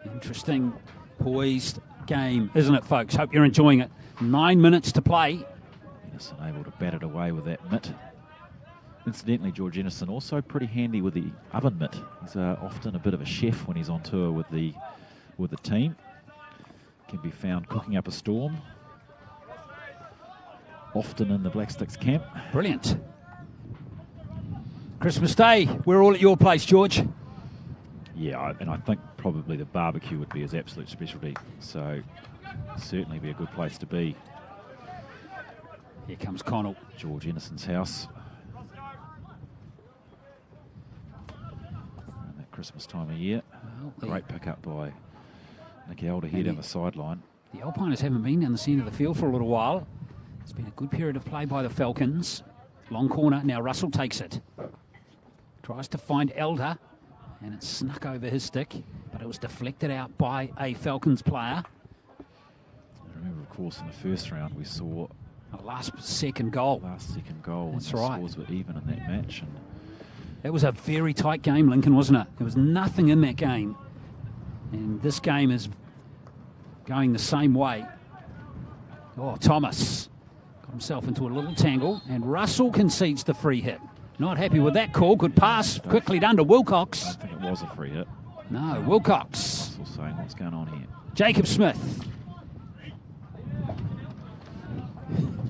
interesting, poised game, isn't it, folks? Hope you're enjoying it. 9 minutes to play. Edison able to bat it away with that mitt. Incidentally, George Edison also pretty handy with the oven mitt. He's often a bit of a chef when he's on tour with the team. Can be found cooking up a storm. Often in the Black Sticks camp. Brilliant. Christmas Day, we're all at your place, George. Yeah, and I think probably the barbecue would be his absolute specialty. So certainly be a good place to be. Here comes Connell. George Ennison's house. And that Christmas time of year. Well, great pickup by Nicky Elder here down the sideline. The Alpiners haven't been down the centre of the field for a little while. It's been a good period of play by the Falcons. Long corner, now Russell takes it. Tries to find Elder, and it snuck over his stick, but it was deflected out by a Falcons player. I remember, of course, in the first round we saw a last-second goal. That's right. The scores were even in that match. And it was a very tight game, Lincoln, wasn't it? There was nothing in that game. And this game is going the same way. Oh, Thomas got himself into a little tangle, and Russell concedes the free hit. Not happy with that call. Good pass, quickly done to Wilcox. I don't think it was a free hit. No, Wilcox. Russell saying what's going on here. Jacob Smith.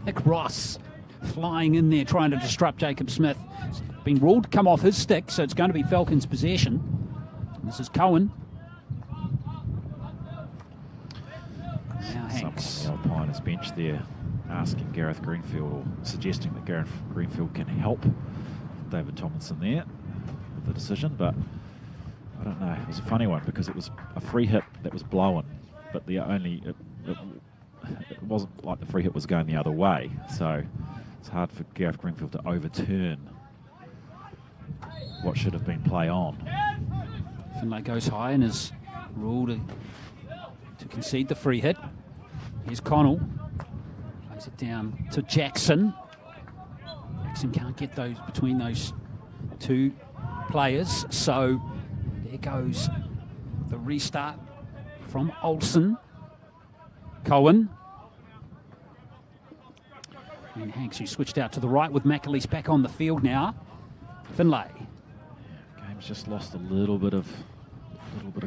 Nick Ross flying in there trying to disrupt Jacob Smith. It's been ruled come off his stick, so it's going to be Falcons' possession. This is Cohen. Now Hanks. Someone on the Alpiners bench there asking Gareth Greenfield, or suggesting that Gareth Greenfield can help David Tomlinson there with the decision, but I don't know. It was a funny one because it was a free hit that was blown, but it wasn't like the free hit was going the other way, so it's hard for Gareth Greenfield to overturn what should have been play on. Finlay goes high and is ruled to concede the free hit. Here's Connell. Plays it down to Jackson. Jackson can't get those between those two players, so there goes the restart from Olsen. Cohen. And Hanks, who switched out to the right with McAleese back on the field now. Finlay. Game's just lost a little bit of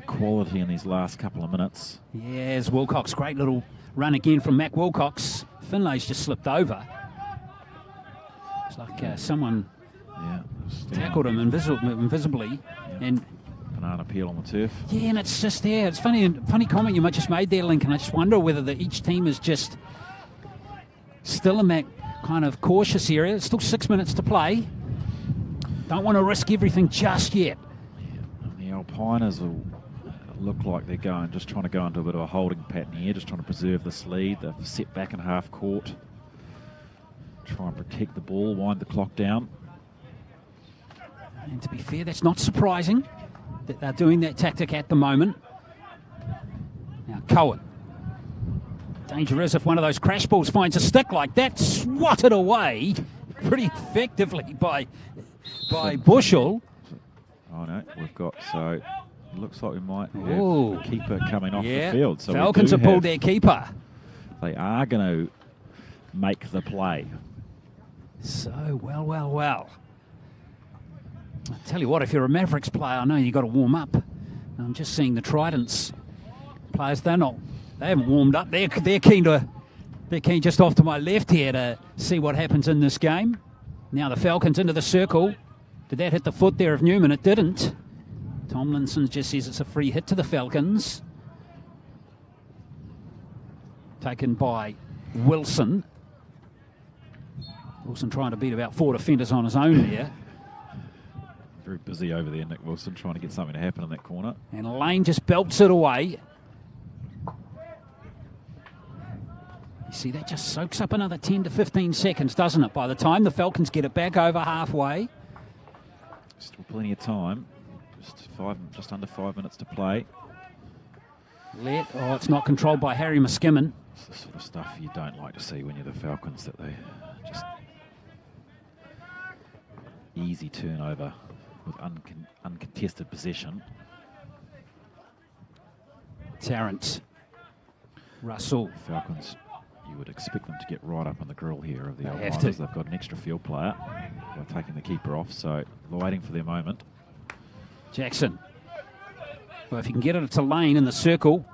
quality in these last couple of minutes. Yes, Wilcox, great little run again from Mac Wilcox. Finlay's just slipped over. It's like someone tackled him invisibly. Yeah. And banana peel on the turf. Yeah, and it's just there. It's funny comment you just made there, Lincoln. I just wonder whether each team is just still in that kind of cautious area. It's still 6 minutes to play. Don't want to risk everything just yet. Yeah, the Alpiners will look like they're just trying to go into a bit of a holding pattern here, just trying to preserve this lead. They've set back in half court. Try and protect the ball, wind the clock down. And to be fair, that's not surprising that they're doing that tactic at the moment. Now, Cohen. Danger is if one of those crash balls finds a stick like that, swatted away pretty effectively by Bushell. Oh no, we've got, so it looks like we might have Ooh. a keeper coming off the field. So Falcons have pulled their keeper. They are going to make the play. So, well. I tell you what, if you're a Mavericks player, I know you've got to warm up. I'm just seeing the Tridents players, they haven't warmed up. They're keen just off to my left here to see what happens in this game. Now the Falcons into the circle. Did that hit the foot there of Newman? It didn't. Tomlinson just says it's a free hit to the Falcons. Taken by Wilson. Wilson trying to beat about 4 defenders on his own there. Very busy over there, Nick Wilson, trying to get something to happen in that corner. And Lane just belts it away. You see, that just soaks up another 10 to 15 seconds, doesn't it? By the time the Falcons get it back over halfway. Still plenty of time. Just under 5 minutes to play. It's not controlled by Harry Muskimin. It's the sort of stuff you don't like to see when you're the Falcons, that they just easy turnover with uncontested possession. Tarrant. Russell. Falcons, you would expect them to get right up on the grill here of the They Alpiners. They've got an extra field player. They're taking the keeper off, so they're waiting for their moment. Jackson. Well, if you can get it to Lane in the circle.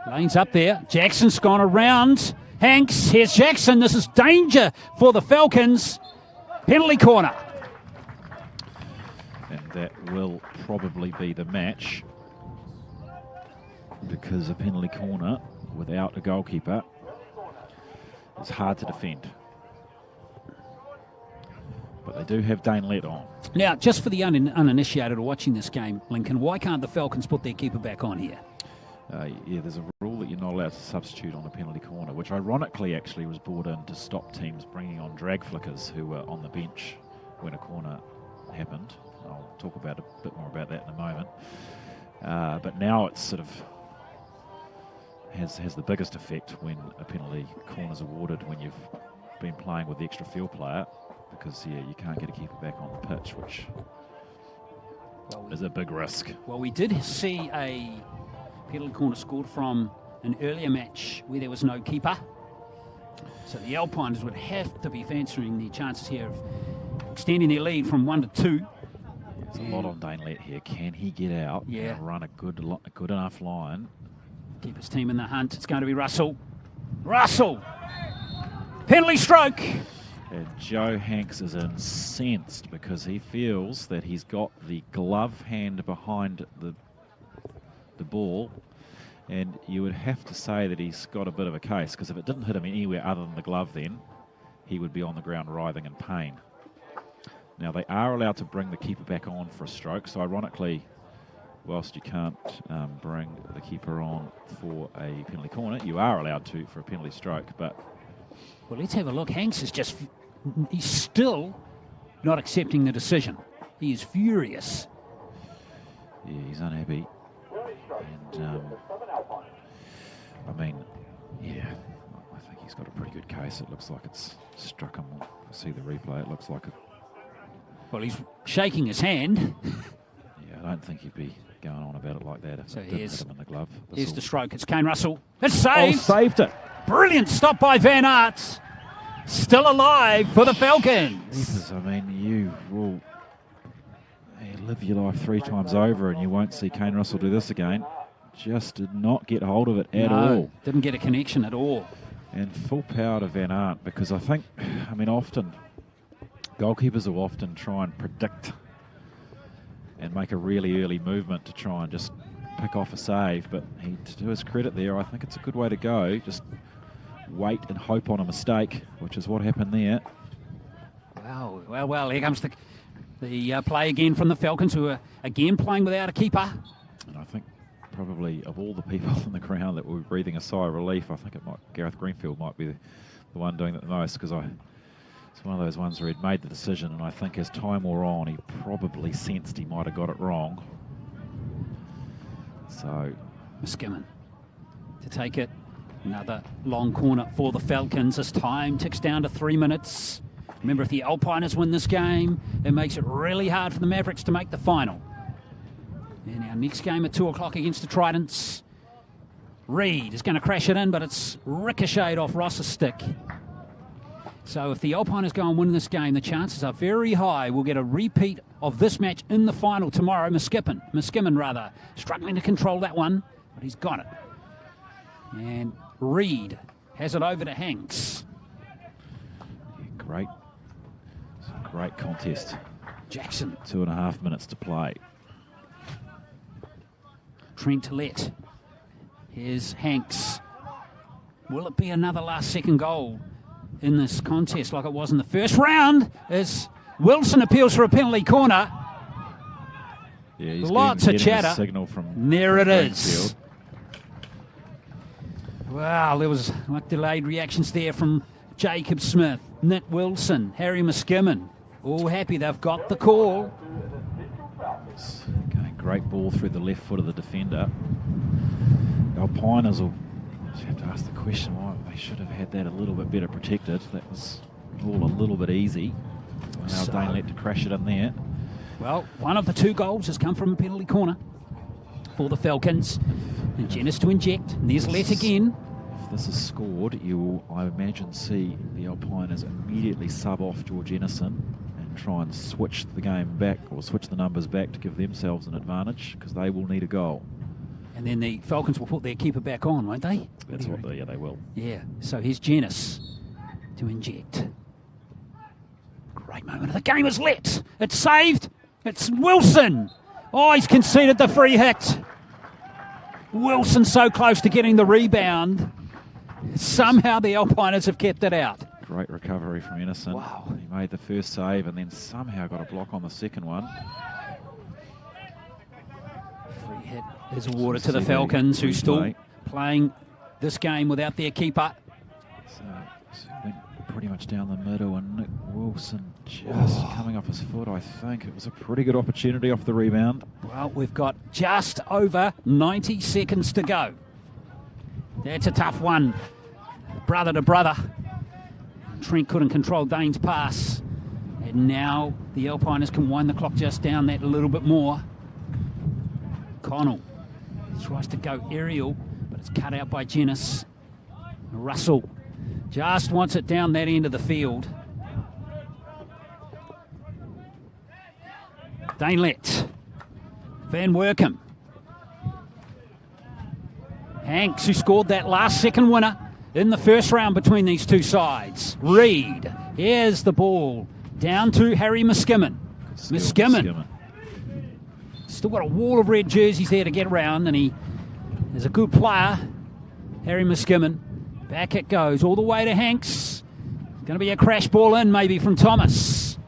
Lane's up there. Jackson's gone around. Hanks, here's Jackson. This is danger for the Falcons. Penalty corner. And that will probably be the match, because a penalty corner without a goalkeeper is hard to defend. But they do have Dane Lett on. Now, just for the uninitiated watching this game, Lincoln, why can't the Falcons put their keeper back on here? Yeah, there's a rule that you're not allowed to substitute on a penalty corner, which ironically actually was brought in to stop teams bringing on drag flickers who were on the bench when a corner happened. I'll talk about a bit more about that in a moment. But now it's sort of has the biggest effect when a penalty corner is awarded when you've been playing with the extra field player, because you can't get a keeper back on the pitch, which is a big risk. Well, we did see a penalty corner scored from an earlier match where there was no keeper. So the Alpiners would have to be fancying their chances here of extending their lead from 1 to 2. There's a lot on Dane Lett here. Can he get out and run a good enough line? Keep his team in the hunt. It's going to be Russell. Russell! Penalty stroke! And Joe Hanks is incensed because he feels that he's got the glove hand behind the ball. And you would have to say that he's got a bit of a case, because if it didn't hit him anywhere other than the glove, then he would be on the ground writhing in pain. Now, they are allowed to bring the keeper back on for a stroke. So ironically, whilst you can't bring the keeper on for a penalty corner, you are allowed to for a penalty stroke. But well, let's have a look. Hanks is he's still not accepting the decision. He is furious. Yeah, he's unhappy. And, I mean, yeah, I think he's got a pretty good case. It looks like it's struck him. I see the replay. It looks like it. Well, he's shaking his hand. Yeah, I don't think he'd be going on about it like that if it didn't hit him in the glove. Here's the stroke. It's Kane Russell. It's saved. Oh, saved it. Brilliant stop by Van Aert. Still alive for the Falcons. I mean, you will live your life 3 times over and you won't see Kane Russell do this again. Just did not get hold of it at all. Didn't get a connection at all. And full power to Van Aert, because I think, often, goalkeepers will often try and predict and make a really early movement to try and just pick off a save. But to his credit there, I think it's a good way to go. Just wait and hope on a mistake, which is what happened there. Wow, well, here comes the play again from the Falcons, who are again playing without a keeper. And I think probably of all the people on the ground that were breathing a sigh of relief, I think Gareth Greenfield might be the one doing it the most, because it's one of those ones where he'd made the decision, and I think as time wore on, he probably sensed he might have got it wrong. So Muskimen to take it. Another long corner for the Falcons. As time ticks down to 3 minutes. Remember, if the Alpiners win this game, it makes it really hard for the Mavericks to make the final. In our next game at 2 o'clock against the Tridents, Reed is going to crash it in, but it's ricocheted off Ross's stick. So if the Alpiners go and win this game, the chances are very high we'll get a repeat of this match in the final tomorrow. Muskimen, struggling to control that one, but he's got it. And Reed has it over to Hanks. Yeah, great contest. Jackson. 2.5 minutes to play. Trent Lett. Here's Hanks. Will it be another last-second goal in this contest like it was in the first round? As Wilson appeals for a penalty corner. Yeah, he's lots of chatter. Signal from there it is. Wow, there was delayed reactions there from Jacob Smith, Nit Wilson, Harry Muskimen. All happy they've got the call. Great ball through the left foot of the defender. Alpiners will have to ask the question why they should have had that a little bit better protected. That was all a little bit easy. Now Dane Lett to crash it in there. Well, one of the 2 goals has come from a penalty corner for the Falcons. And Jennings to inject. And there's Lett again. If this is scored, you will, I imagine, see the Alpiners immediately sub off George Ennison and try and switch the game back, or switch the numbers back to give themselves an advantage, because they will need a goal. And then the Falcons will put their keeper back on, won't they? Yeah, they will. Yeah, so here's Jennings to inject. Great moment of the game is Lett. It's saved. It's Wilson. Oh, he's conceded the free hit. Wilson so close to getting the rebound. Somehow the Alpiners have kept it out. Great recovery from Ennison. Wow. He made the first save and then somehow got a block on the second one. Free hit is awarded to the Falcons, who still playing this game without their keeper. So went pretty much down the middle, and Nick Wilson just coming off his foot, I think. It was a pretty good opportunity off the rebound. Well, we've got just over 90 seconds to go. That's a tough one. Brother to brother. Trent couldn't control Dane's pass. And now the Alpiners can wind the clock just down that a little bit more. Connell tries to go aerial, but it's cut out by Jennings. Russell just wants it down that end of the field. Dane Lett. Van Werkum. Hanks, who scored that last second winner in the first round between these two sides. Reed, here's the ball down to Harry Muskimen. Muskimen. Still got a wall of red jerseys there to get around, and he is a good player. Harry Muskimen. Back it goes all the way to Hanks. Going to be a crash ball in maybe from Thomas.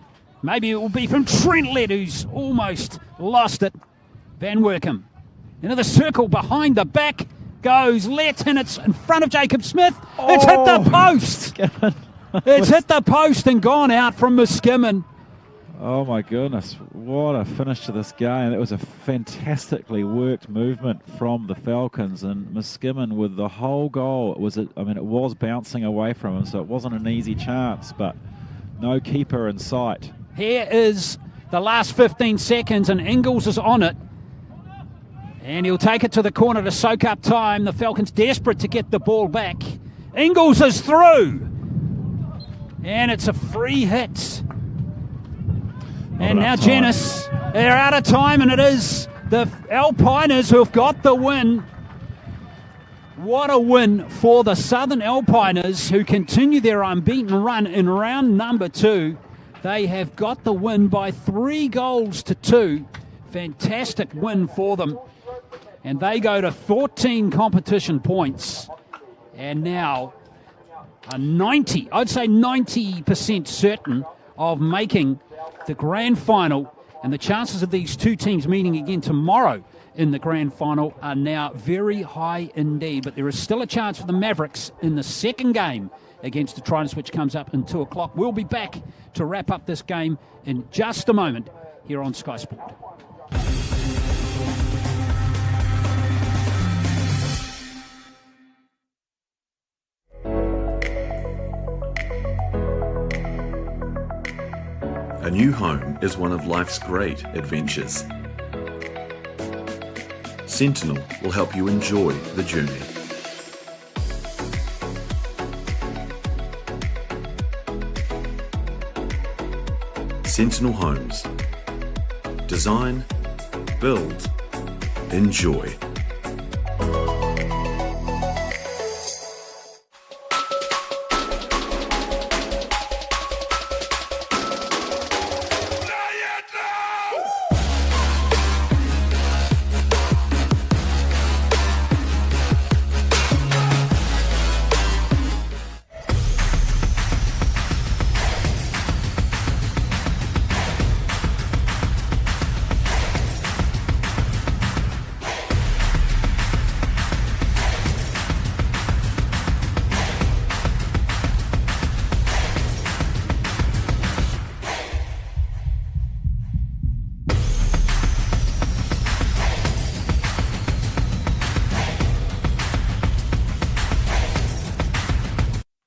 Maybe it will be from Trent Lett, who's almost lost it. Van Workum into the circle behind the back goes Lett, and it's in front of Jacob Smith. It's hit the post. It's hit the post and gone out from Muskimen. Oh my goodness, what a finish to this game. That was a fantastically worked movement from the Falcons, and Muskimen with the whole goal. It was bouncing away from him, so it wasn't an easy chance, but no keeper in sight. Here is the last 15 seconds, and Ingles is on it. And he'll take it to the corner to soak up time. The Falcons desperate to get the ball back. Ingles is through. And it's a free hit. And now Genis, they're out of time, and it is the Alpiners who have got the win. What a win for the Southern Alpiners, who continue their unbeaten run in round number 2. They have got the win by 3-2. Fantastic win for them. And they go to 14 competition points. And now are 90% certain of making the grand final, and the chances of these two teams meeting again tomorrow in the grand final are now very high indeed. But there is still a chance for the Mavericks in the second game against the Tridents, which comes up in 2 o'clock. We'll be back to wrap up this game in just a moment here on Sky Sport. A new home is one of life's great adventures. Sentinel will help you enjoy the journey. Sentinel Homes. Design, build, enjoy.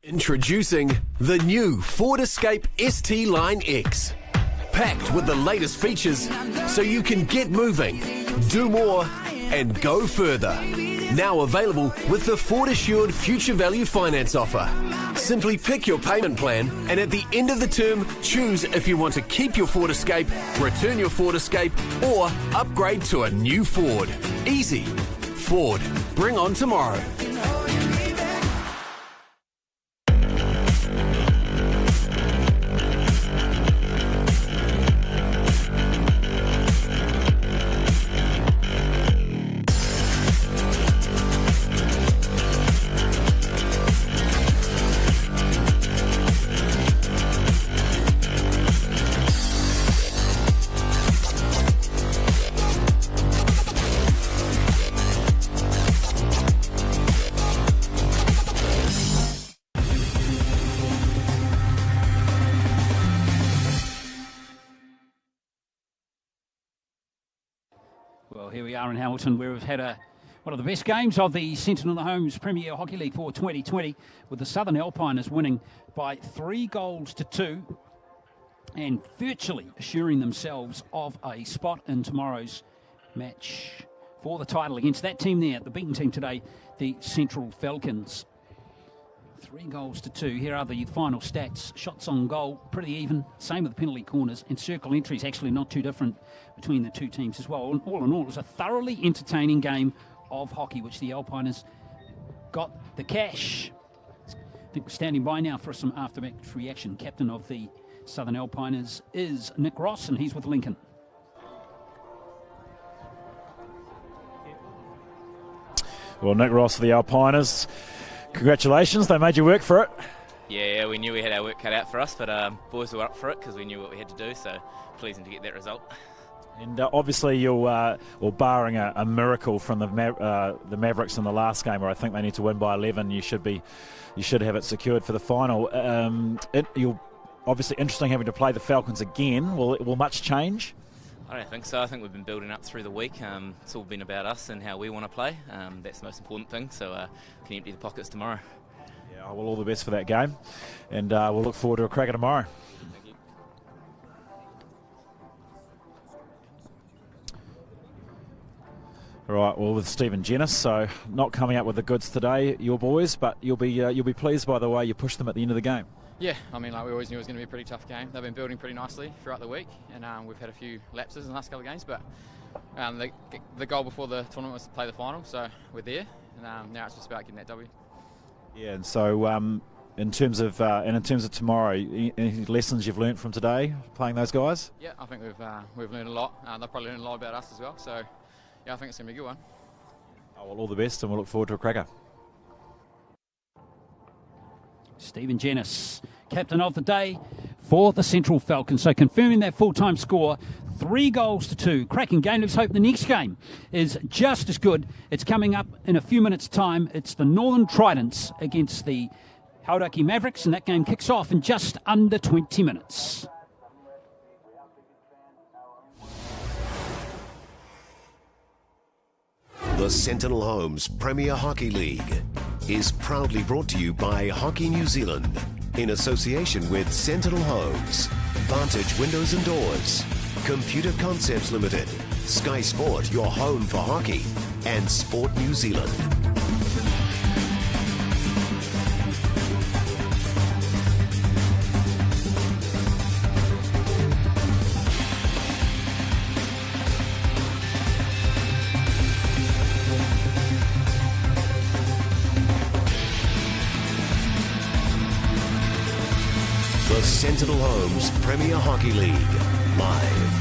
Introducing the new Ford Escape ST Line X. Packed with the latest features so you can get moving, do more, and go further. Now available with the Ford Assured Future Value Finance offer. Simply pick your payment plan, and at the end of the term, choose if you want to keep your Ford Escape, return your Ford Escape, or upgrade to a new Ford. Easy. Ford. Bring on tomorrow. Well, here we are in Hamilton, where we've had one of the best games of the Sentinel Homes Premier Hockey League for 2020, with the Southern Alpiners winning by 3-2 and virtually assuring themselves of a spot in tomorrow's match for the title against that team there, the beaten team today, the Central Falcons. 3-2. Here are the final stats. Shots on goal, pretty even. Same with the penalty corners, and circle entries actually not too different between the two teams as well. All in all, it was a thoroughly entertaining game of hockey, which the Alpiners got the cash I think we're standing by now for some after-match reaction. Captain of the Southern Alpiners is Nick Ross, and he's with Lincoln. Well, Nick Ross of the Alpiners, congratulations, they made you work for it. Yeah, we knew we had our work cut out for us, but boys were up for it because we knew what we had to do, so pleasing to get that result. And obviously you'll, well, barring a miracle from the Mavericks in the last game, where I think they need to win by 11, you should have it secured for the final. You'll obviously interesting having to play the Falcons again. Will much change? I don't think so. I think we've been building up through the week. It's all been about us and how we want to play. That's the most important thing, so can empty the pockets tomorrow. Yeah, well, all the best for that game, and we'll look forward to a cracker tomorrow. Thank you. All right, well, with Stephen Jennis, so not coming up with the goods today, your boys, but you'll be pleased by the way you pushed them at the end of the game. Yeah, I mean, like we always knew it was going to be a pretty tough game. They've been building pretty nicely throughout the week, and we've had a few lapses in the last couple of games, but the goal before the tournament was to play the final, so we're there, and now it's just about getting that W. Yeah, and so in terms of tomorrow, any lessons you've learnt from today playing those guys? Yeah, I think we've learned a lot. They've probably learned a lot about us as well, so yeah, I think it's going to be a good one. Oh, well, all the best, and we'll look forward to a cracker. Stephen Jennis, captain of the day for the Central Falcons. So confirming that full-time score, 3-2. Cracking game. Let's hope the next game is just as good. It's coming up in a few minutes' time. It's the Northern Tridents against the Hauraki Mavericks, and that game kicks off in just under 20 minutes. The Sentinel Homes Premier Hockey League is proudly brought to you by Hockey New Zealand in association with Sentinel Homes, Vantage Windows and Doors, Computer Concepts Limited, Sky Sport, your home for hockey, and Sport New Zealand. The Sentinel Homes Premier Hockey League, live.